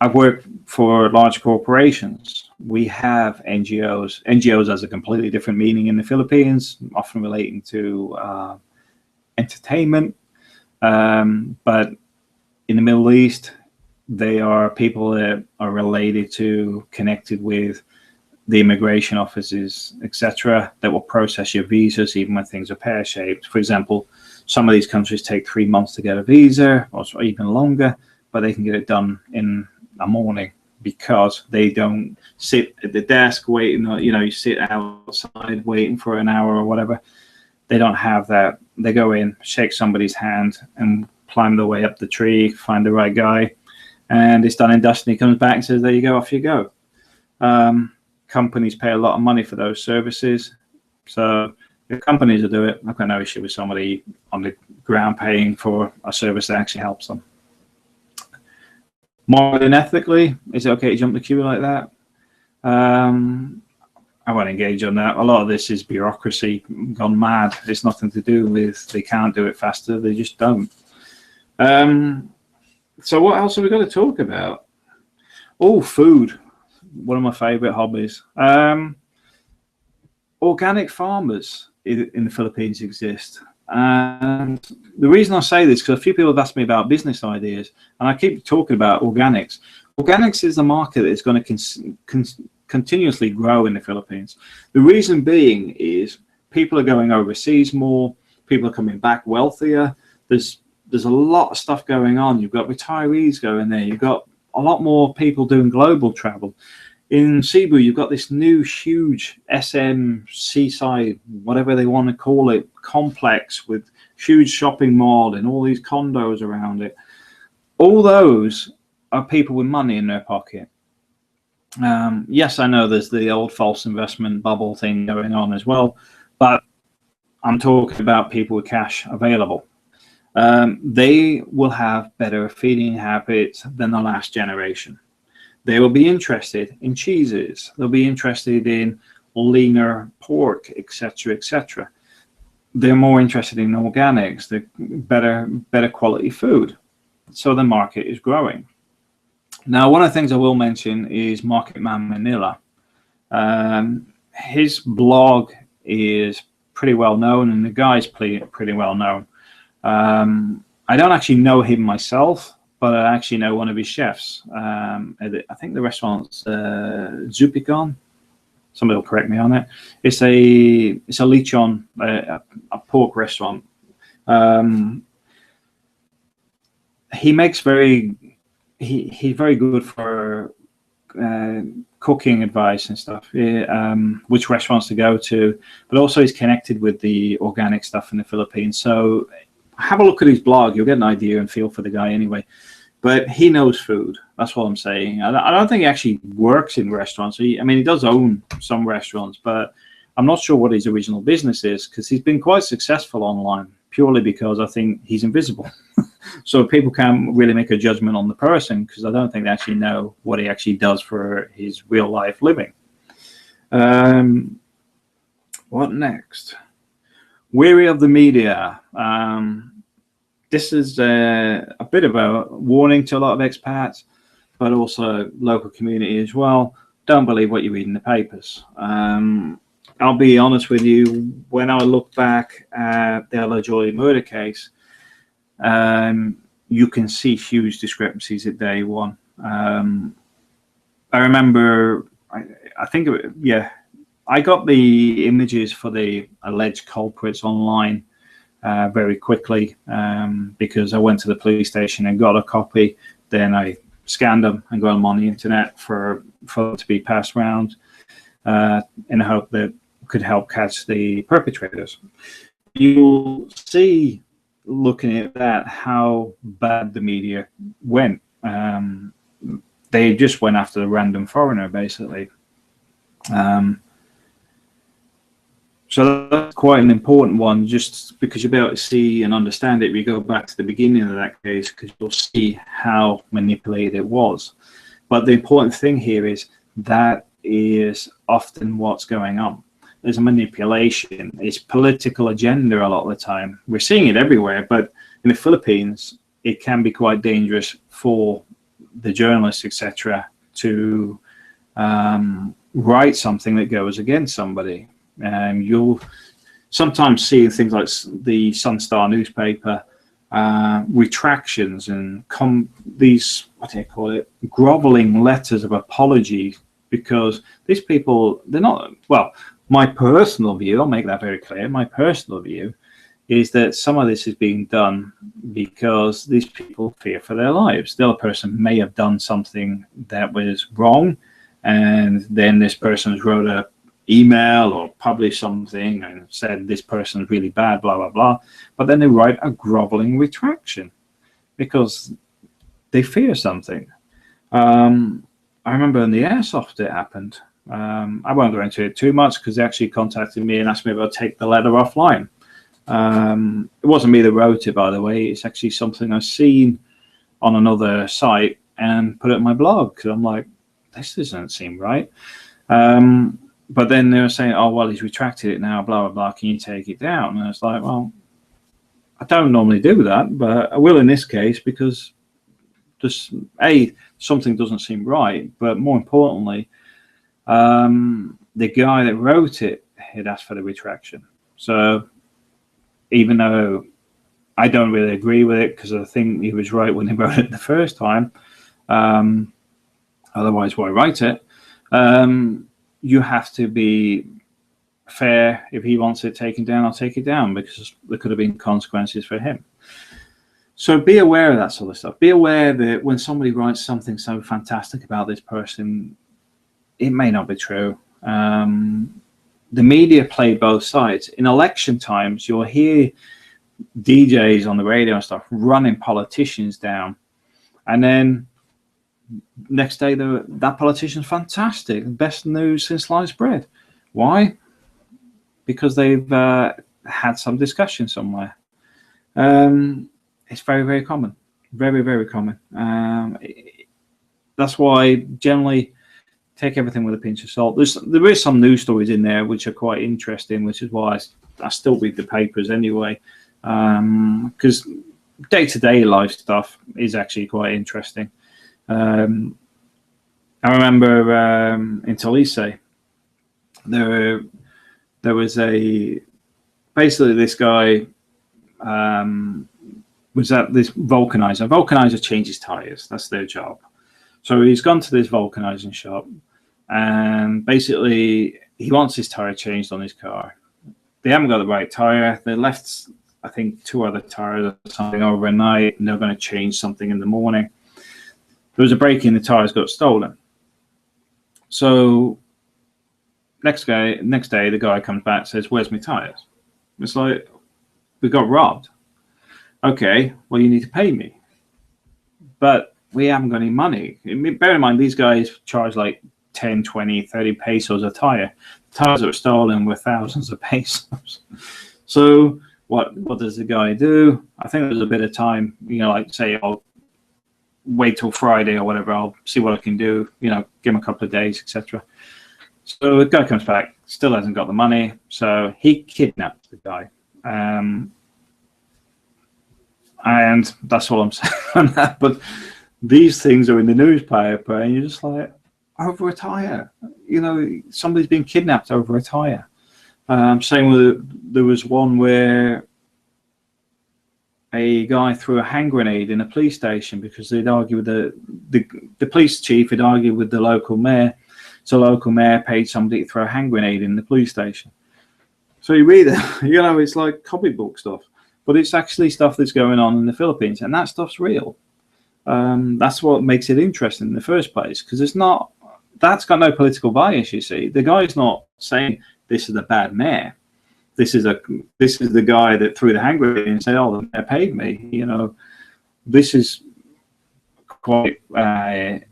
I've worked for large corporations. We have NGOs. NGOs has a completely different meaning in the Philippines, often relating to entertainment. But in the Middle East, they are people that are related to, connected with the immigration offices, etc., that will process your visas even when things are pear-shaped. For example, some of these countries take 3 months to get a visa, or even longer, but they can get it done in a morning because they don't sit at the desk waiting, you sit outside waiting for an hour or whatever. They don't have that. They go in, shake somebody's hand, and climb their way up the tree, find the right guy, and it's done and dusted. He comes back and says, there you go, off you go. Companies pay a lot of money for those services. So if companies will do it, I've got no issue with somebody on the ground paying for a service that actually helps them. Morally and ethically, is it okay to jump the queue like that? I won't engage on that. A lot of this is bureaucracy gone mad. It's nothing to do with they can't do it faster. They just don't. So what else have we got to talk about? Oh, food. One of my favorite hobbies. Organic farmers in the Philippines exist. And the reason I say this, because a few people have asked me about business ideas, and I keep talking about organics. Organics is a market that is going to continuously grow in the Philippines. The reason being is people are going overseas more, people are coming back wealthier. There's a lot of stuff going on. You've got retirees going there. You've got a lot more people doing global travel. In Cebu, you've got this new huge SM seaside, whatever they want to call it, complex with huge shopping mall and all these condos around it. All those are people with money in their pocket. Yes, I know there's the old false investment bubble thing going on as well, but I'm talking about people with cash available. They will have better feeding habits than the last generation. They will be interested in cheeses. They'll be interested in leaner pork, etc., etc. They're more interested in organics, the better quality food. So the market is growing. Now, one of the things I will mention is Market Man Manila. His blog is pretty well known, and the guy's pretty well known. I don't actually know him myself, but I actually know one of his chefs. I think the restaurant's Zupicon. Somebody will correct me on that. It's a lechon, a pork restaurant. He makes he's very good for cooking advice and stuff, which restaurants to go to, but also he's connected with the organic stuff in the Philippines. So have a look at his blog. You'll get an idea and feel for the guy anyway. But he knows food. That's what I'm saying. I don't think he actually works in restaurants. He does own some restaurants, but I'm not sure what his original business is, because he's been quite successful online purely because I think he's invisible. So people can't really make a judgment on the person, because I don't think they actually know what he actually does for his real life living. What next? Weary of the media. This is a bit of a warning to a lot of expats, but also local community as well. Don't believe what you read in the papers. I'll be honest with you, when I look back at the Ella Joy murder case, you can see huge discrepancies at day one. I remember, I got the images for the alleged culprits online very quickly, because I went to the police station and got a copy. Then I scanned them and got them on the internet for them to be passed around in the hope that could help catch the perpetrators. You'll see looking at that, how bad the media went. They just went after the random foreigner, basically. So that's quite an important one, just because you'll be able to see and understand it if you go back to the beginning of that case, because you'll see how manipulated it was. But the important thing here is that is often what's going on. There's a manipulation. It's political agenda a lot of the time. We're seeing it everywhere, but in the Philippines, it can be quite dangerous for the journalists, etc., to write something that goes against somebody. You'll sometimes see things like the Sunstar newspaper retractions and these, what do you call it, groveling letters of apology, because these people, they're not, well, my personal view, I'll make that very clear, my personal view is that some of this is being done because these people fear for their lives. The other person may have done something that was wrong, and then this person's wrote a email or published something and said this person's really bad, blah, blah, blah. But then they write a groveling retraction because they fear something. I remember in the airsoft it happened. I won't go into it too much because they actually contacted me and asked me if I'd take the letter offline. It wasn't me that wrote it, by the way. It's actually something I've seen on another site and put it in my blog, because I'm like, this doesn't seem right. But then they were saying, oh, well, he's retracted it now, blah, blah, blah. Can you take it down? And I was like, well, I don't normally do that, but I will in this case, because just, A, something doesn't seem right. But more importantly, the guy that wrote it had asked for the retraction. So even though I don't really agree with it, because I think he was right when he wrote it the first time, otherwise why write it? You have to be fair. If he wants it taken down, I'll take it down, because there could have been consequences for him. So be aware of that sort of stuff. Be aware that when somebody writes something so fantastic about this person, it may not be true. The media play both sides. In election times, you'll hear DJs on the radio and stuff running politicians down, and then next day that politician's fantastic, best news since sliced bread. Why? Because they've had some discussion somewhere. It's very, very common. Very, very common. That's why generally take everything with a pinch of salt. There is some news stories in there which are quite interesting, which is why I still read the papers anyway, because day-to-day life stuff is actually quite interesting. I remember in Talise, there was basically this guy was at this vulcanizer. Vulcanizer changes tires. That's their job. So he's gone to this vulcanizing shop, and basically he wants his tire changed on his car. They haven't got the right tire. They left, I think, 2 other tires or something overnight, and they're going to change something in the morning. There was a break-in, the tires got stolen. So next day, the guy comes back and says, "Where's my tires?" It's like, we got robbed. Okay, well, you need to pay me. But we haven't got any money. Bear in mind, these guys charge like 10, 20, 30 pesos a tire. The tires that were stolen were thousands of pesos. So what does the guy do? I think there's a bit of time, like say, I'll wait till Friday or whatever. I'll see what I can do, give him a couple of days, etc. So the guy comes back, still hasn't got the money. So he kidnapped the guy. And that's all I'm saying on that. But these things are in the newspaper, and you're just like, over a tire. Somebody's been kidnapped over a tire. Same with, there was one where a guy threw a hand grenade in a police station because they'd argued with the police chief had argued with the local mayor. So the local mayor paid somebody to throw a hand grenade in the police station. So you read it, it's like comic book stuff. But it's actually stuff that's going on in the Philippines, and that stuff's real. That's what makes it interesting in the first place, because that's got no political bias, you see. The guy's not saying this is a bad mayor. this is the guy that threw the hand grenade and said, oh, they paid me. You know, this is quite, I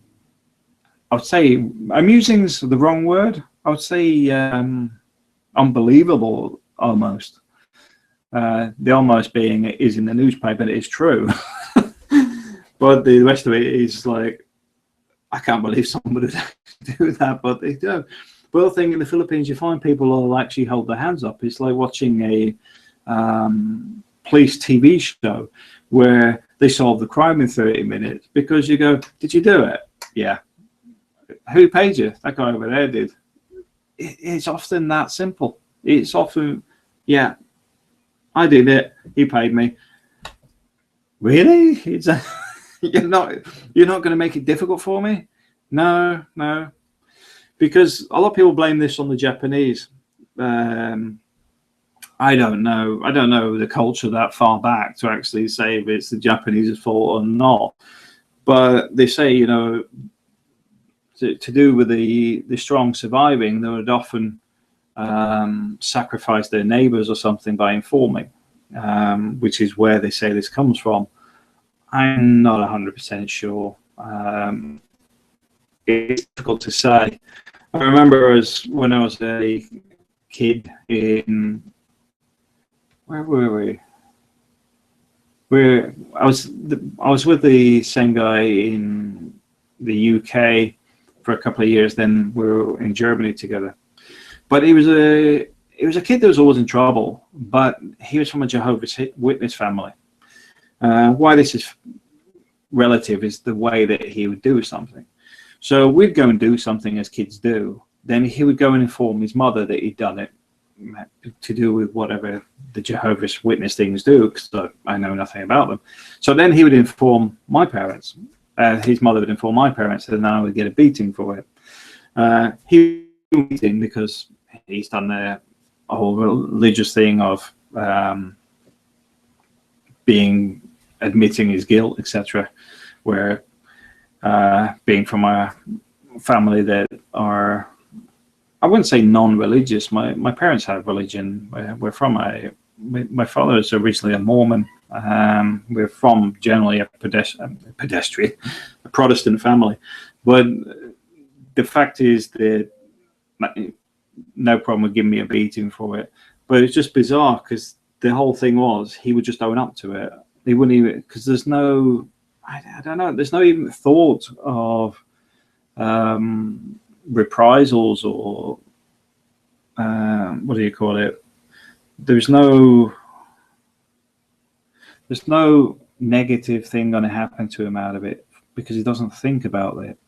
would say, amusing's the wrong word. I would say unbelievable almost. The almost being it is in the newspaper, it is true. But the rest of it is like, I can't believe somebody would do that, but they do. But the thing in the Philippines, you find people will actually hold their hands up. It's like watching a police TV show where they solve the crime in 30 minutes because you go, did you do it? Yeah. Who paid you? That guy over there did. It's often that simple. It's often, yeah, I did it. He paid me. Really? It's you're not going to make it difficult for me? No. Because a lot of people blame this on the Japanese. I don't know the culture that far back to actually say if it's the Japanese' fault or not. But they say, you know, to do with the strong surviving, they would often sacrifice their neighbors or something by informing, which is where they say this comes from. I'm not 100% sure. It's difficult to say. I remember when I was a kid in, where were we? I was with the same guy in the UK for a couple of years. Then we were in Germany together. But he was a kid that was always in trouble. But he was from a Jehovah's Witness family. Why this is relative is the way that he would do something. So we'd go and do something as kids do. Then he would go and inform his mother that he'd done it to do with whatever the Jehovah's Witness things do, because I know nothing about them. So then he would inform my parents. His mother would inform my parents, and then I would get a beating for it. He would beating because he's done a whole religious thing of admitting his guilt, etc. Where being from a family that are, I wouldn't say non-religious. My parents have religion. We're from my father is originally a Mormon. We're from generally a Protestant family. But the fact is that no problem with giving me a beating for it. But it's just bizarre because the whole thing was he would just own up to it. He wouldn't even, because there's no, I don't know, there's no even thought of reprisals or what do you call it? There's no negative thing going to happen to him out of it because he doesn't think about it.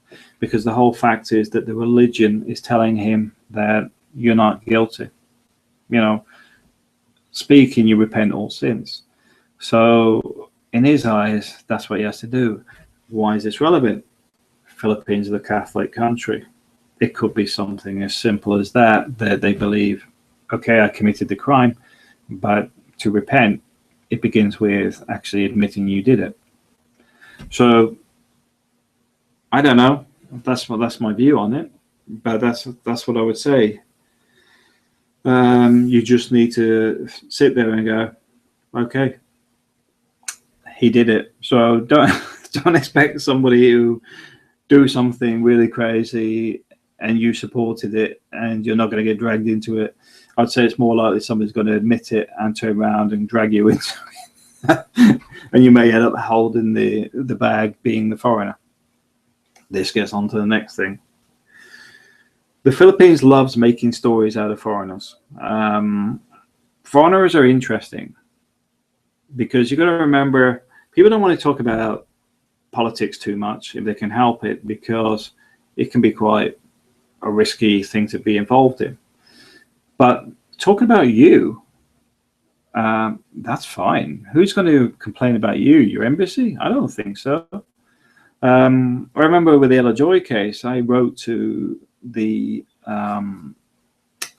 Because the whole fact is that the religion is telling him that you're not guilty. You know, speak and you repent all sins. So in his eyes, that's what he has to do. Why is this relevant? Philippines is a Catholic country. It could be something as simple as that they believe, okay, I committed the crime, but to repent, it begins with actually admitting you did it. So I don't know. That's my view on it, but that's what I would say. You just need to sit there and go, okay, he did it. So don't expect somebody to do something really crazy and you supported it and you're not going to get dragged into it. I'd say it's more likely somebody's going to admit it and turn around and drag you into it. And you may end up holding the bag, being the foreigner. This gets on to the next thing. The Philippines loves making stories out of foreigners. Foreigners are interesting because you've got to remember, people don't want to talk about politics too much if they can help it, because it can be quite a risky thing to be involved in. But talking about you, that's fine. Who's going to complain about you? Your embassy? I don't think so. I remember with the Ella Joy case, I wrote to the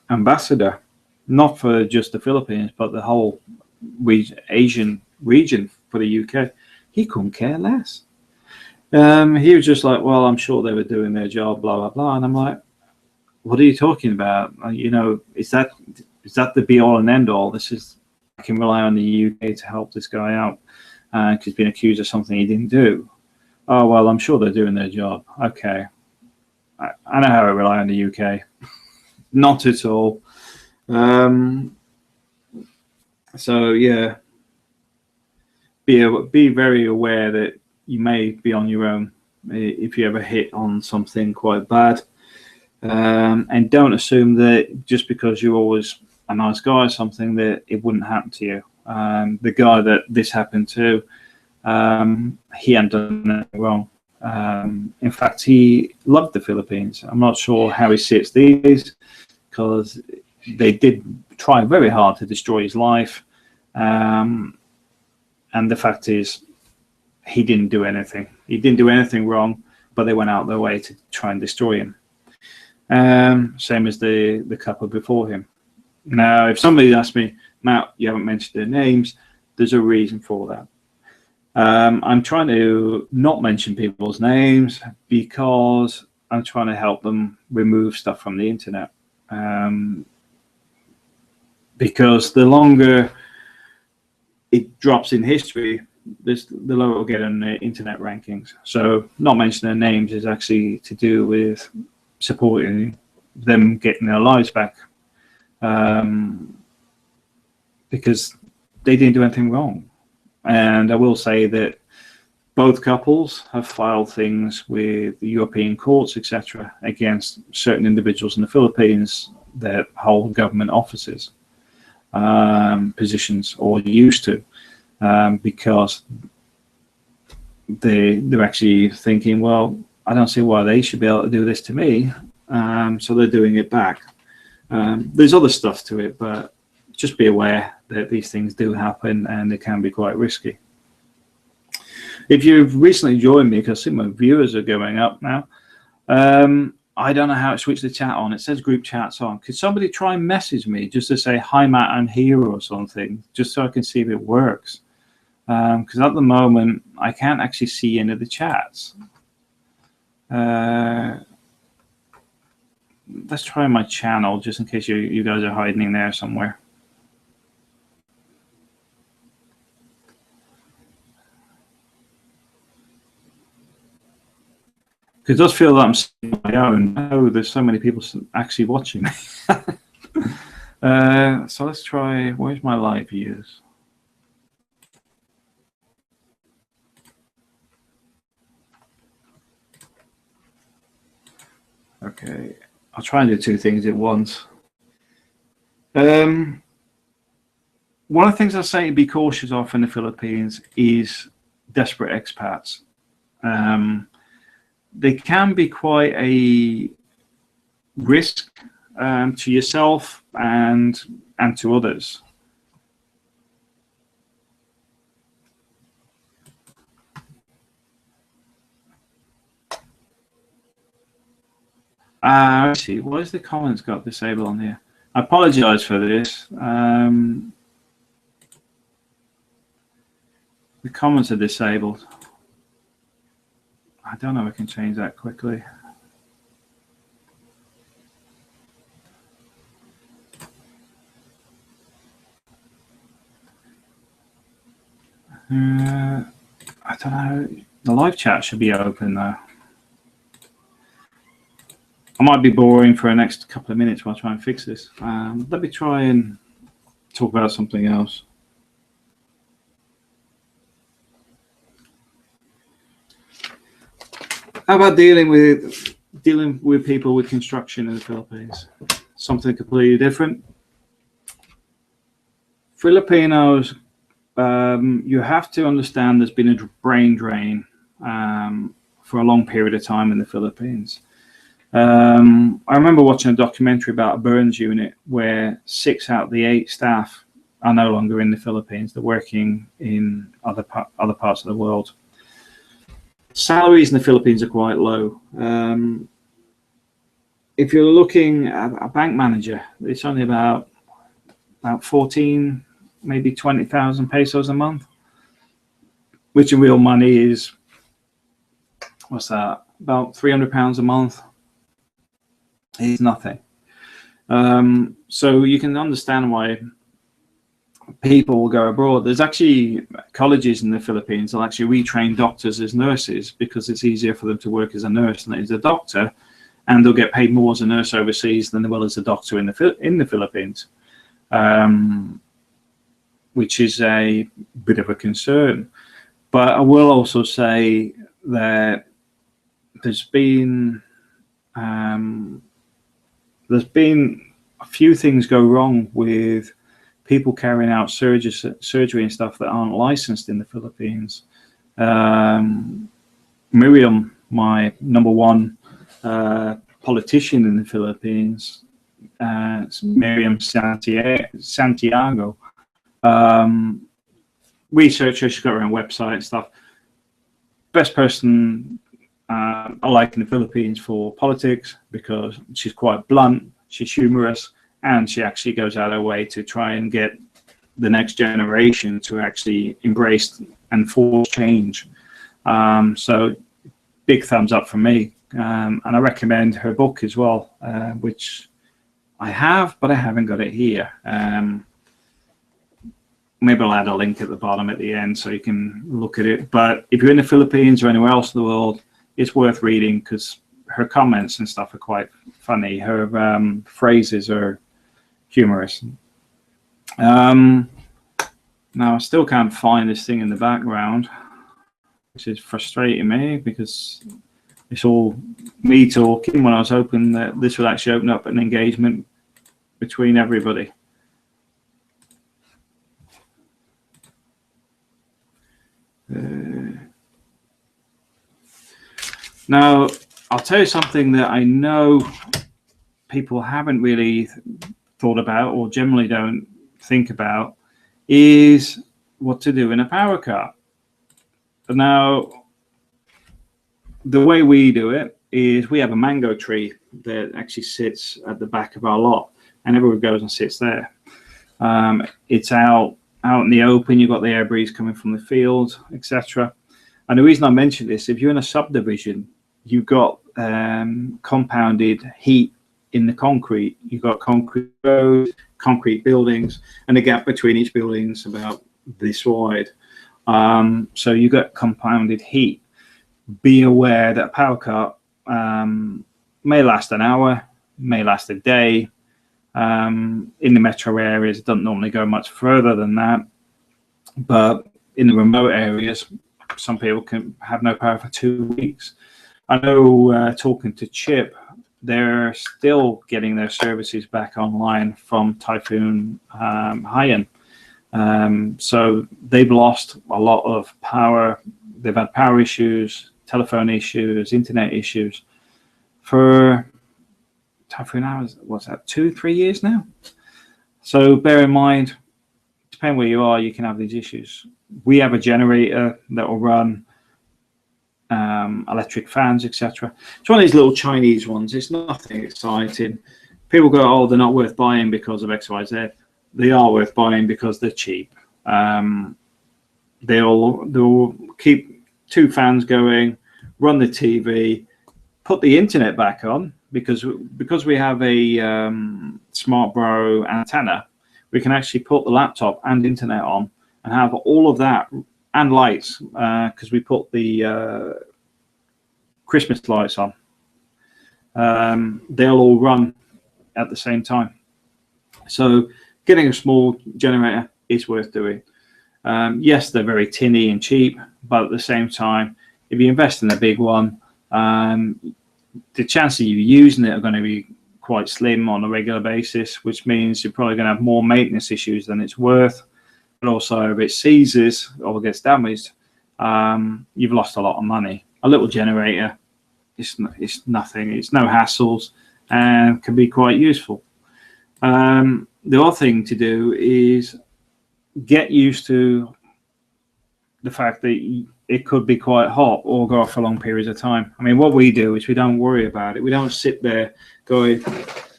ambassador, not for just the Philippines, but the whole Asian region for the UK. He couldn't care less. He was just like, well, I'm sure they were doing their job, blah, blah, blah. And I'm like, what are you talking about? You know, is that is that the be all and end all? This is, I can rely on the UK to help this guy out because he's been accused of something he didn't do. Oh, well, I'm sure they're doing their job. Okay. I know how I rely on the UK. Not at all. So, yeah, be very aware that you may be on your own if you ever hit on something quite bad. And don't assume that just because you're always a nice guy or something that it wouldn't happen to you. The guy that this happened to, he hadn't done anything wrong. In fact, he loved the Philippines. I'm not sure how he sits these days because they did try very hard to destroy his life. And the fact is, he didn't do anything. He didn't do anything wrong, but they went out their way to try and destroy him. Same as the couple before him. Now, if somebody asks me, Matt, you haven't mentioned their names, there's a reason for that. I'm trying to not mention people's names because I'm trying to help them remove stuff from the internet. Because the longer it drops in history, the lower it'll get on the internet rankings. So not mentioning their names is actually to do with supporting them getting their lives back. Because they didn't do anything wrong. And I will say that both couples have filed things with the European courts, etc., against certain individuals in the Philippines that hold government offices, positions, or used to, because they're actually thinking, well, I don't see why they should be able to do this to me, so they're doing it back. There's other stuff to it, but just be aware that these things do happen and they can be quite risky. If you've recently joined me, because I see my viewers are going up now, I don't know how to switch the chat on. It says group chats on. Could somebody try and message me just to say, hi, Matt, I'm here or something, just so I can see if it works? Because at the moment, I can't actually see any of the chats. Let's try my channel, just in case you guys are hiding in there somewhere. Because it does feel that I'm sitting on my own. Oh, there's so many people actually watching me. So let's try, where's my live views? Okay, I'll try and do two things at once. One of the things I say to be cautious of in the Philippines is desperate expats. They can be quite a risk to yourself and to others. I see. Why has the comments got disabled on here? I apologize for this. The comments are disabled. I don't know if I can change that quickly. I don't know. The live chat should be open though. I might be boring for the next couple of minutes while I try and fix this. Let me try and talk about something else. How about dealing with people with construction in the Philippines? Something completely different. Filipinos, you have to understand there's been a brain drain for a long period of time in the Philippines. I remember watching a documentary about a burns unit where 6 out of the 8 staff are no longer in the Philippines. They're working in other parts of the world. Salaries in the Philippines are quite low. If you're looking at a bank manager, it's only about 14, maybe 20,000 pesos a month, which in real money is, what's that? About £300 a month. It's nothing. So you can understand why people will go abroad. There's actually colleges in the Philippines that actually retrain doctors as nurses because it's easier for them to work as a nurse than as a doctor, and they'll get paid more as a nurse overseas than they will as a doctor in the Philippines, which is a bit of a concern. But I will also say that there's been a few things go wrong with people carrying out surgery and stuff that aren't licensed in the Philippines. Miriam, my #1 politician in the Philippines, Miriam Santiago, researcher, she's got her own website and stuff. Best person I like in the Philippines for politics because she's quite blunt, she's humorous, and she actually goes out of her way to try and get the next generation to actually embrace and force change. So big thumbs up from me. And I recommend her book as well, which I have, but I haven't got it here. Maybe I'll add a link at the bottom at the end so you can look at it. But if you're in the Philippines or anywhere else in the world, it's worth reading because her comments and stuff are quite funny. Her phrases are humorous. Now I still can't find this thing in the background, which is frustrating me because it's all me talking when I was hoping that this would actually open up an engagement between everybody. Now I'll tell you something that I know people haven't really thought about or generally don't think about is what to do in a power cut. Now, the way we do it is we have a mango tree that actually sits at the back of our lot, and everyone goes and sits there. It's out in the open. You've got the air breeze coming from the field, etc. And the reason I mention this, if you're in a subdivision, you've got compounded heat in the concrete. You've got concrete roads, concrete buildings, and the gap between each building is about this wide. So you got compounded heat. Be aware that a power cut may last an hour, may last a day. In the metro areas, it doesn't normally go much further than that. But in the remote areas, some people can have no power for 2 weeks. I know talking to Chip, they're still getting their services back online from Typhoon Haiyan. So they've lost a lot of power. They've had power issues, telephone issues, internet issues for Typhoon Haiyan. What's that, 2-3 years now? So bear in mind, depending where you are, you can have these issues. We have a generator that will run electric fans, etc. It's one of these little Chinese ones. It's nothing exciting. People go, oh, they're not worth buying because of X, Y, Z. They are worth buying because they're cheap. They'll keep 2 fans going, run the TV, put the internet back on because we have a Smart Bro antenna. We can actually put the laptop and internet on and have all of that and lights because we put the Christmas lights on. They'll all run at the same time. So getting a small generator is worth doing. Yes, they're very tinny and cheap, but at the same time, if you invest in a big one, the chances of you using it are going to be quite slim on a regular basis, which means you're probably going to have more maintenance issues than it's worth. But also, if it seizes or gets damaged, you've lost a lot of money. A little generator, it's nothing. It's no hassles and can be quite useful. The other thing to do is get used to the fact that it could be quite hot or go off for long periods of time. I mean, what we do is we don't worry about it. We don't sit there going,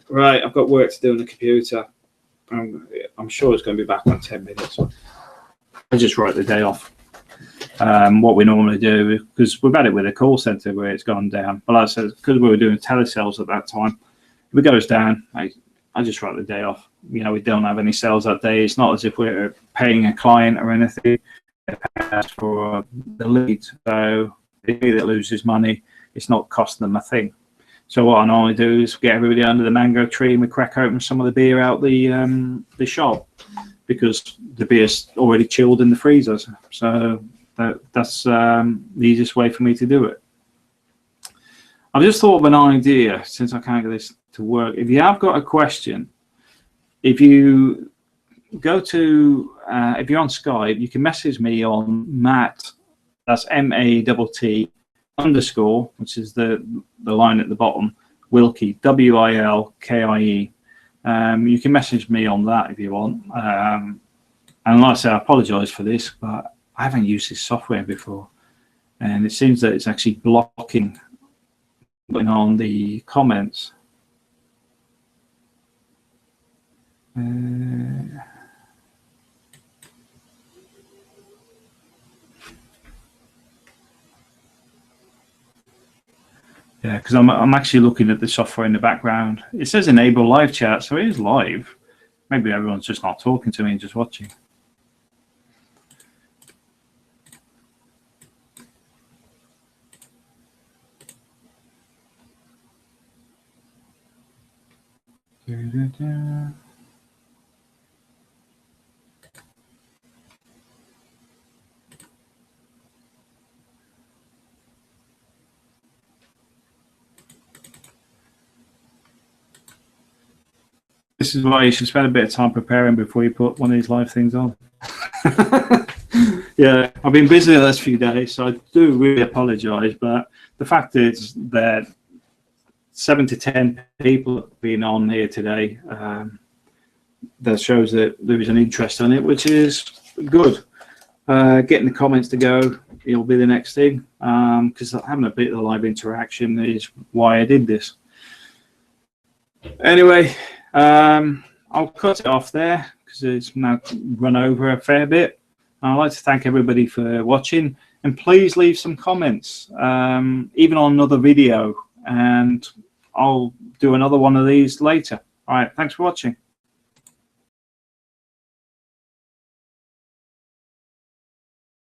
right, I've got work to do on the computer. I'm sure it's going to be back in 10 minutes. I just write the day off. What we normally do, because we've had it with a call center where it's gone down. But like I said, because we were doing telesales at that time, if it goes down, I just write the day off. You know, we don't have any sales that day. It's not as if we're paying a client or anything. They're paying us for the lead. So if that loses money, it's not costing them a thing. So what I normally do is get everybody under the mango tree and we crack open some of the beer out the shop, because the beer's already chilled in the freezers. So that's the easiest way for me to do it. I've just thought of an idea, since I can't get this to work. If you have got a question, if you go to, if you're on Skype, you can message me on Matt, that's MATT _, which is the line at the bottom, Wilkie, WILKIE. You can message me on that if you want. And like I say, I apologise for this, but I haven't used this software before, and it seems that it's actually blocking on the comments. Yeah, because I'm actually looking at the software in the background. It says enable live chat, so it is live. Maybe everyone's just not talking to me and just watching. This is why you should spend a bit of time preparing before you put one of these live things on. Yeah, I've been busy the last few days, so I do really apologise. But the fact is that 7 to 10 people have been on here today. That shows that there is an interest in it, which is good. Getting the comments to go, it'll be the next thing, because having a bit of live interaction is why I did this. Anyway, I'll cut it off there because it's now run over a fair bit. I'd like to thank everybody for watching, and please leave some comments, even on another video, and I'll do another one of these later. All right, thanks for watching.